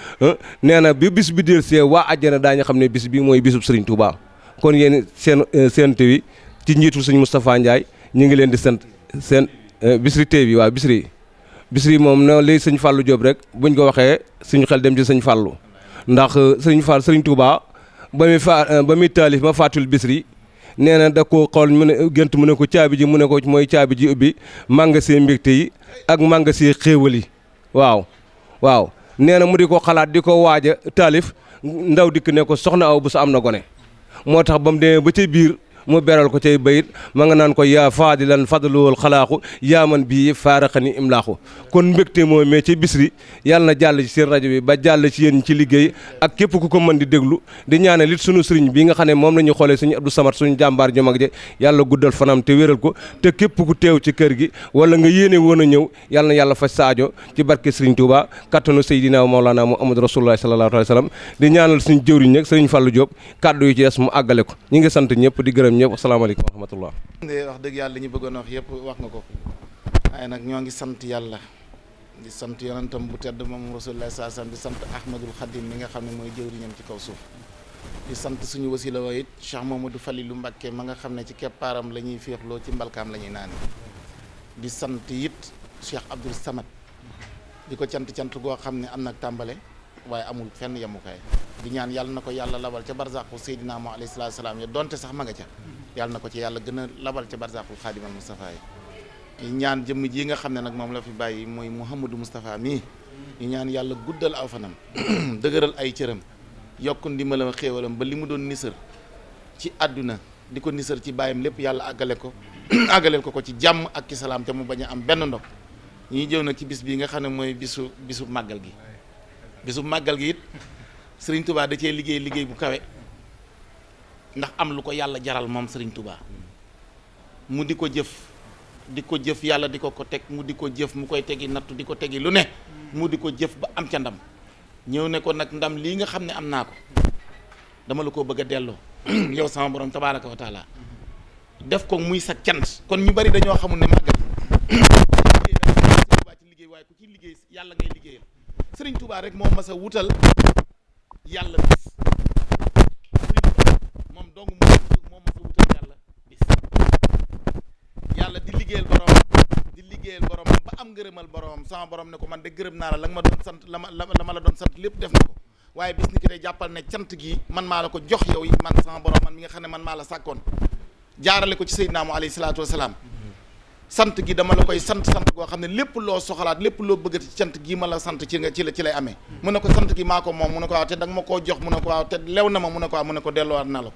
nee na bi bis bi del see waa àjjana daañu xam ne bis bi mooy bisub Serigne Touba kon yéen seen TV ci njiitul sëñ Moustapha Ndiaye ñu ngi leen di sant seen Bichri TV waaw Bichri moom na lay sëñ Fallou Diop rek buñ ko waxee suñu xel dem ci sëñ Fallou ndax Serigne Touba ba muy taalif ma faatul Bichri nee na da ko xool mu ne gént mu ne ko caabi ji mu ne ko mooy caabi ji ubbi magasin mbégte yi ak magasin xéewal yi waaw nee na mu di ko xalaat di ko waaj a taalif ndaw dikk ne ko soxna aw bu sa am na gone moo tax ba mu demee ba ca biir mu beral ko cay bayit ma nga naan ko yaa faadilan fadluwul xalaaxu yaa man bii faaraxani imlaaxu kon mbégte moom mais ci bisri yàlla na jàll ci seen rajo bi ba jàll ci yéen ci liggéey ak képp ku ko mën di déglu di ñaanal it sunu sëriñ bi nga xam ne moom la ñu xoolee suñu Abdou Samad suñu jàmbaar ju mag je yàlla guddal fanam te wéral ko te képp ku teew ci kër gi wala nga yéene woon a ñëw yàlla na yàlla faj saajo ci barke Sëriñ Touba kattanu Seydina Mawlana Muhammad Rasulullah sallallahu alayhi wa sallam di ñaanal suñu jëwriñ nag Sëriñ Fallou Diop kàddu yu ci des mu àggale ko ñi ngi sant ñëpp di gërëm ñëpp asalaamaaleykum wa rahmatullah. wax dëgg yàlla li ñu bëggoon wax yëpp wax nga ko waaye nag ñoo ngi sant yàlla di sant yonentam bu tedd moom Rasulullah sallallahu alayhi wasallam di sant Ahmadul Khadim mi nga xam ne mooy jëwriñam ci kaw suuf di sant suñu wasila wa it Cheikh Mamadou Falilou Mbacké ma nga xam ne ci keppaaram la ñuy féexloo ci mbalkaam la ñuy naani di sant it Cheikh Abdoul Samad di ko cant goo xam ne am nag tàmbale waaye amul fenn yemukaay di ñaan yàlla na ko yàlla labal ca barzaqu Seydina Muhammad alayhi salaatu salaam ya donte sax ma nga ca yàlla na ko ci yàlla gën a labal ca barzaqul Xaadimal Mustafa yi ñaan jëmm ji nga xam ne nag moom la fi bàyyi mooy Mouhamadou Moustapha mii ñu ñaan yàlla guddal aw fanam dëgëral ay cëram yokk ndimbalam xéewalam ba li mu doon nisër ci àdduna di ko nisër ci bàyyam lépp yàlla àggaleel ko ci jàmm ak ci salaam te mu bañ a am benn ndog ñuy jëw nag ci bis bii nga xam ne mooy bisu màggal gi it Sëriñ Touba da cee liggéey bu kawe ndax am lu ko yàlla jaral moom Sëriñ Touba mu di ko jëf yàlla di ko teg mu di ko jëf mu koy tegi nattu di ko tegi lu ne mu di ko jëf ba am ca ndam ñëw ne ko nag ndam lii nga xam ne am naa ko dama la ko bëgg a delloo yow sama borom tabaaraka wa taala def ko muy sa cant kon ñu bari dañoo xamul ne màggal ci liggéey waaye ku ci liggéey yàlla ngay liggéeyal Sëriñ Touba rek moo mas a wutal yàlla bis moom dong moo mas a wutal yàlla bis yàlla di liggéeyal boromam ba am ngërëmal boromam sama borom ne ko man de gërëm naa la nga ma doon sant la ma la doon sant lépp def na ko waaye bis ni ki tey jàppal ne cant gi man maa la ko jox yow man sama borom man mi nga xam ne man maa la sàkkoon jaarale ko ci Seydina mu alayhi salaatu wasalaam sant gi dama la koy sant goo xam ne lépp loo soxalaat lépp loo bëgg ci cant gi ma la sant ci lay amee mu ne ko sant gi maa ko moom mu ne ko waaw te danga ma koo jox mu ne ko waaw te lew na ma mu ne ko waaw mu ne ko delloowaat na la ko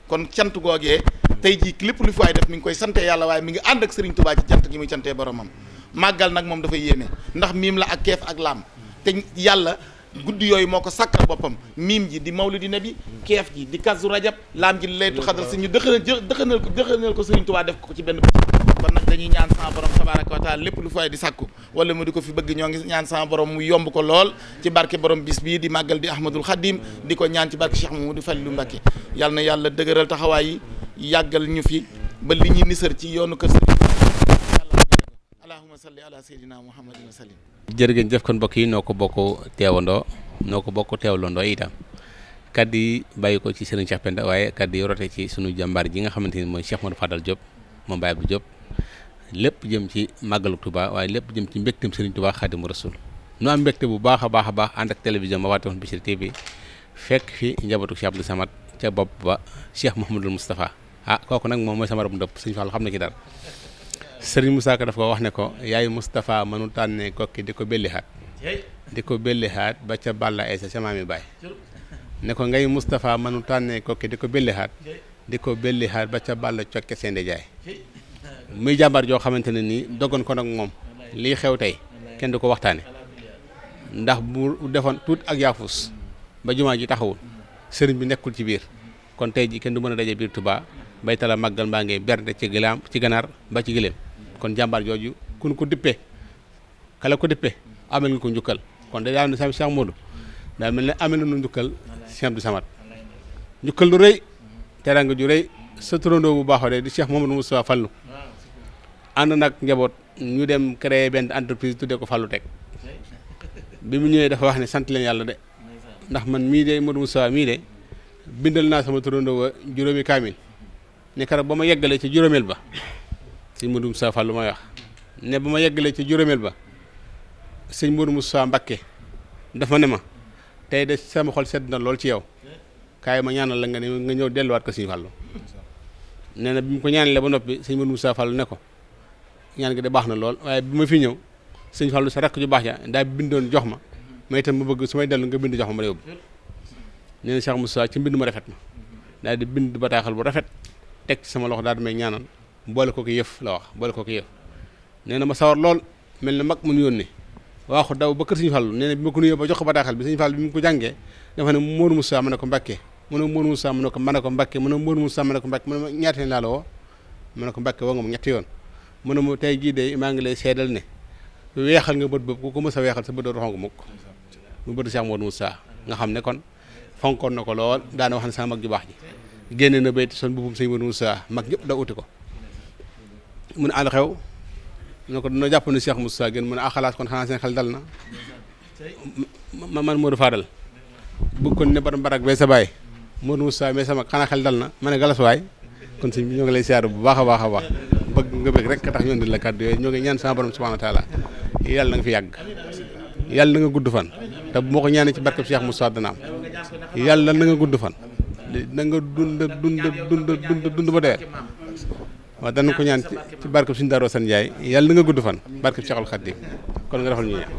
kon cant googee tey jii lépp lu fi waay def mi ngi koy sante yàlla waaye mi ngi ànd ak Serigne Touba ci cant gi muy cantee boromam màggal nag moom dafay yéeme ndax miim la ak keef ak laam te yàlla guddi yooyu moo ko sàkkal boppam miim ji di mawlidi nabi keef ji di kazu rajab laam ji laytu xadar si ñu dëxanal ko Serigne Touba def ko ci benn bëccëg kon nag dañuy ñaan sama borom tabaraka wa taala lépp lu fay di sàkku wala mu di ko fi bëgg ñoo ngi ñaan sama borom mu yomb ko lool ci barke borom bis bii di màggal di Ahmadul Khadim di ko ñaan ci barke Cheikh Mamadou Falilou Mbacké yàlla na yàlla dëgëral taxawaay yi yàggal ñu fi ba li ñuy nisër ci yoonu kër Serigne allahumma salli ala sayyidina muhammadin wa sallim jërëjëf kon mbokk yi noo ko bokk teewlandoo itam kaddu yi bàyyi ko ci Serigne Cheikh Penda waaye kaddu yi rote ci sunu jàmbaar ji nga xamante ni mooy Cheikh Modou Fadal Diop moom Baye Abdou Diop lépp jëm ci màggalu Touba waaye lépp jëm ci mbégteem Serigne Touba Xaadimu Rasul nu am mbégte bu baax a baax ànd ak télévision ma waate woon Bichri TV fekk fi njabootu Cheikh Abdou Samad ca bopp ba Cheikh Mouhamadul Moustapha kooku nag moom mooy sama rabu ndëpp Serigne Fall xam na ci dara Serigne Moussa Ka daf ko wax ne ko yaay Moustapha mënu tànnee kokki di ko belli xaat ba ca Balla Aysa ca maami Baay ne ko ngay Moustapha mënu tànnee kokki di ko belli xaat ba ca Balla cokke seende jaay muy jàmbaar joo xamante ne nii dogoon ko nag moom lii xew tey kenn du ko waxtaane ndax bu defoon tuut ak yaafus ba jumaa ji taxawul sëriñ bi nekkul ci biir kon tey ji kenn du mën a daje biir Touba bay tala màggal mbaa ngay bernde ci gilaam ci ganaar ba ci gileem kon jàmbaar jooju kun ko dippe kala ko dippe amel nga ko njukkal kon da daal ne sam Cheikh Modou daa mel ne amel na njukkal Cheikh Abdou Samad njukkal lu rëy teranga ju rëy sa turandoo bu baaxoo de di Cheikh Mamadou Moustapha Fallou ànd nag njaboot ñu dem créer benn entreprise tuddee ko Fallou Tech bi mu ñëwee dafa wax ne sant leen yàlla de ndax man mii de Modou Moustapha mii de bindal naa sama turandoo wa juróomi kaamil ne keroog ba ma yeggalee ci juróomeel ba sëñ Modou Moustapha Fallou may wax ne ba ma yeggalee ci juróomeel ba sëñ Modou Moustapha Mbacké dafa ne ma tey de sama xol sedd na lool ci yow kaay ma ñaanal la nga ñëw delluwaat ko sëñ Fallou nee na bi mu ko ñaanalee ba noppi sëñ Modou Moussa Fall ne ko ñaan gi de baax na lool waaye bi ma fi ñëw sëñ Fallu sa rakk ju baax ja daa bindoon jox ma itam ma bëgg su may dellu nga bind jox ma yóbbu nee na Cheikh Moussa ci mbind ma rafet ma daal di bind bataaxal bu rafet teg ci sama loxo daal di may ñaanal boole ko ki yëf la wax boole ko ki yëf nee na ma sawar lool mel na mag mu nu yónnee waaxu daw ba kër sëñ Fallu nee na bi ma ko nuyoo ba jox ko bataaxal bi sëñ Fallu bi mu ko jàngee dafa ne Modou Moussa ma ne ko Mbàkke mu ne Modou Moussa ma ne ko Mbàkke mu ne Modou Moussa ma ne ko Mbàkke mu ne ma ñaata laa la woo ma ne ko Mbàkke woo nga ma ñetti yoon mu ne ma tey jii de maa ngi lay seedal ne weexal nga bët boobu ku ko mës a weexal sa bët doo xonk mukk mu bët Cheikh Modou Moussa nga xam ne kon fonkoon na ko lool daana wax ne sama mag ju baax ji génne na bayti son bubbum sëñ Modou Moussa mag ñëpp da uti ko mu ne àll xew mu ne ko dina jàpp ne Cheikh Moussa gën mu ne xalaas kon xanaa seen xel dal na man Modou Fadal bëgg kon ne barak bee sa baay Modou Moussa mais sama xanaa xel dal na ma ne galas waay kon sëñ bi ñoo ngi lay siyaar bu baax a baax a baax bëgg nga bëgg rek tax ñu indi la kàddu yooyu ñoo ngi ñaan sama borom subhanahu wa taala yàlla na nga fi yàgg yàlla na nga gudd fan te bu ma ko ñaanee ci barkeb Cheikh Moussa dana am yàlla na nga gudd fan na nga dund ba dee waaw danañ ko ñaan ci barkeb suñu Darou Assane Ndiaye yàlla na nga gudd fan barkeb Cheikhul Khadim kon nga defal ñu ñaan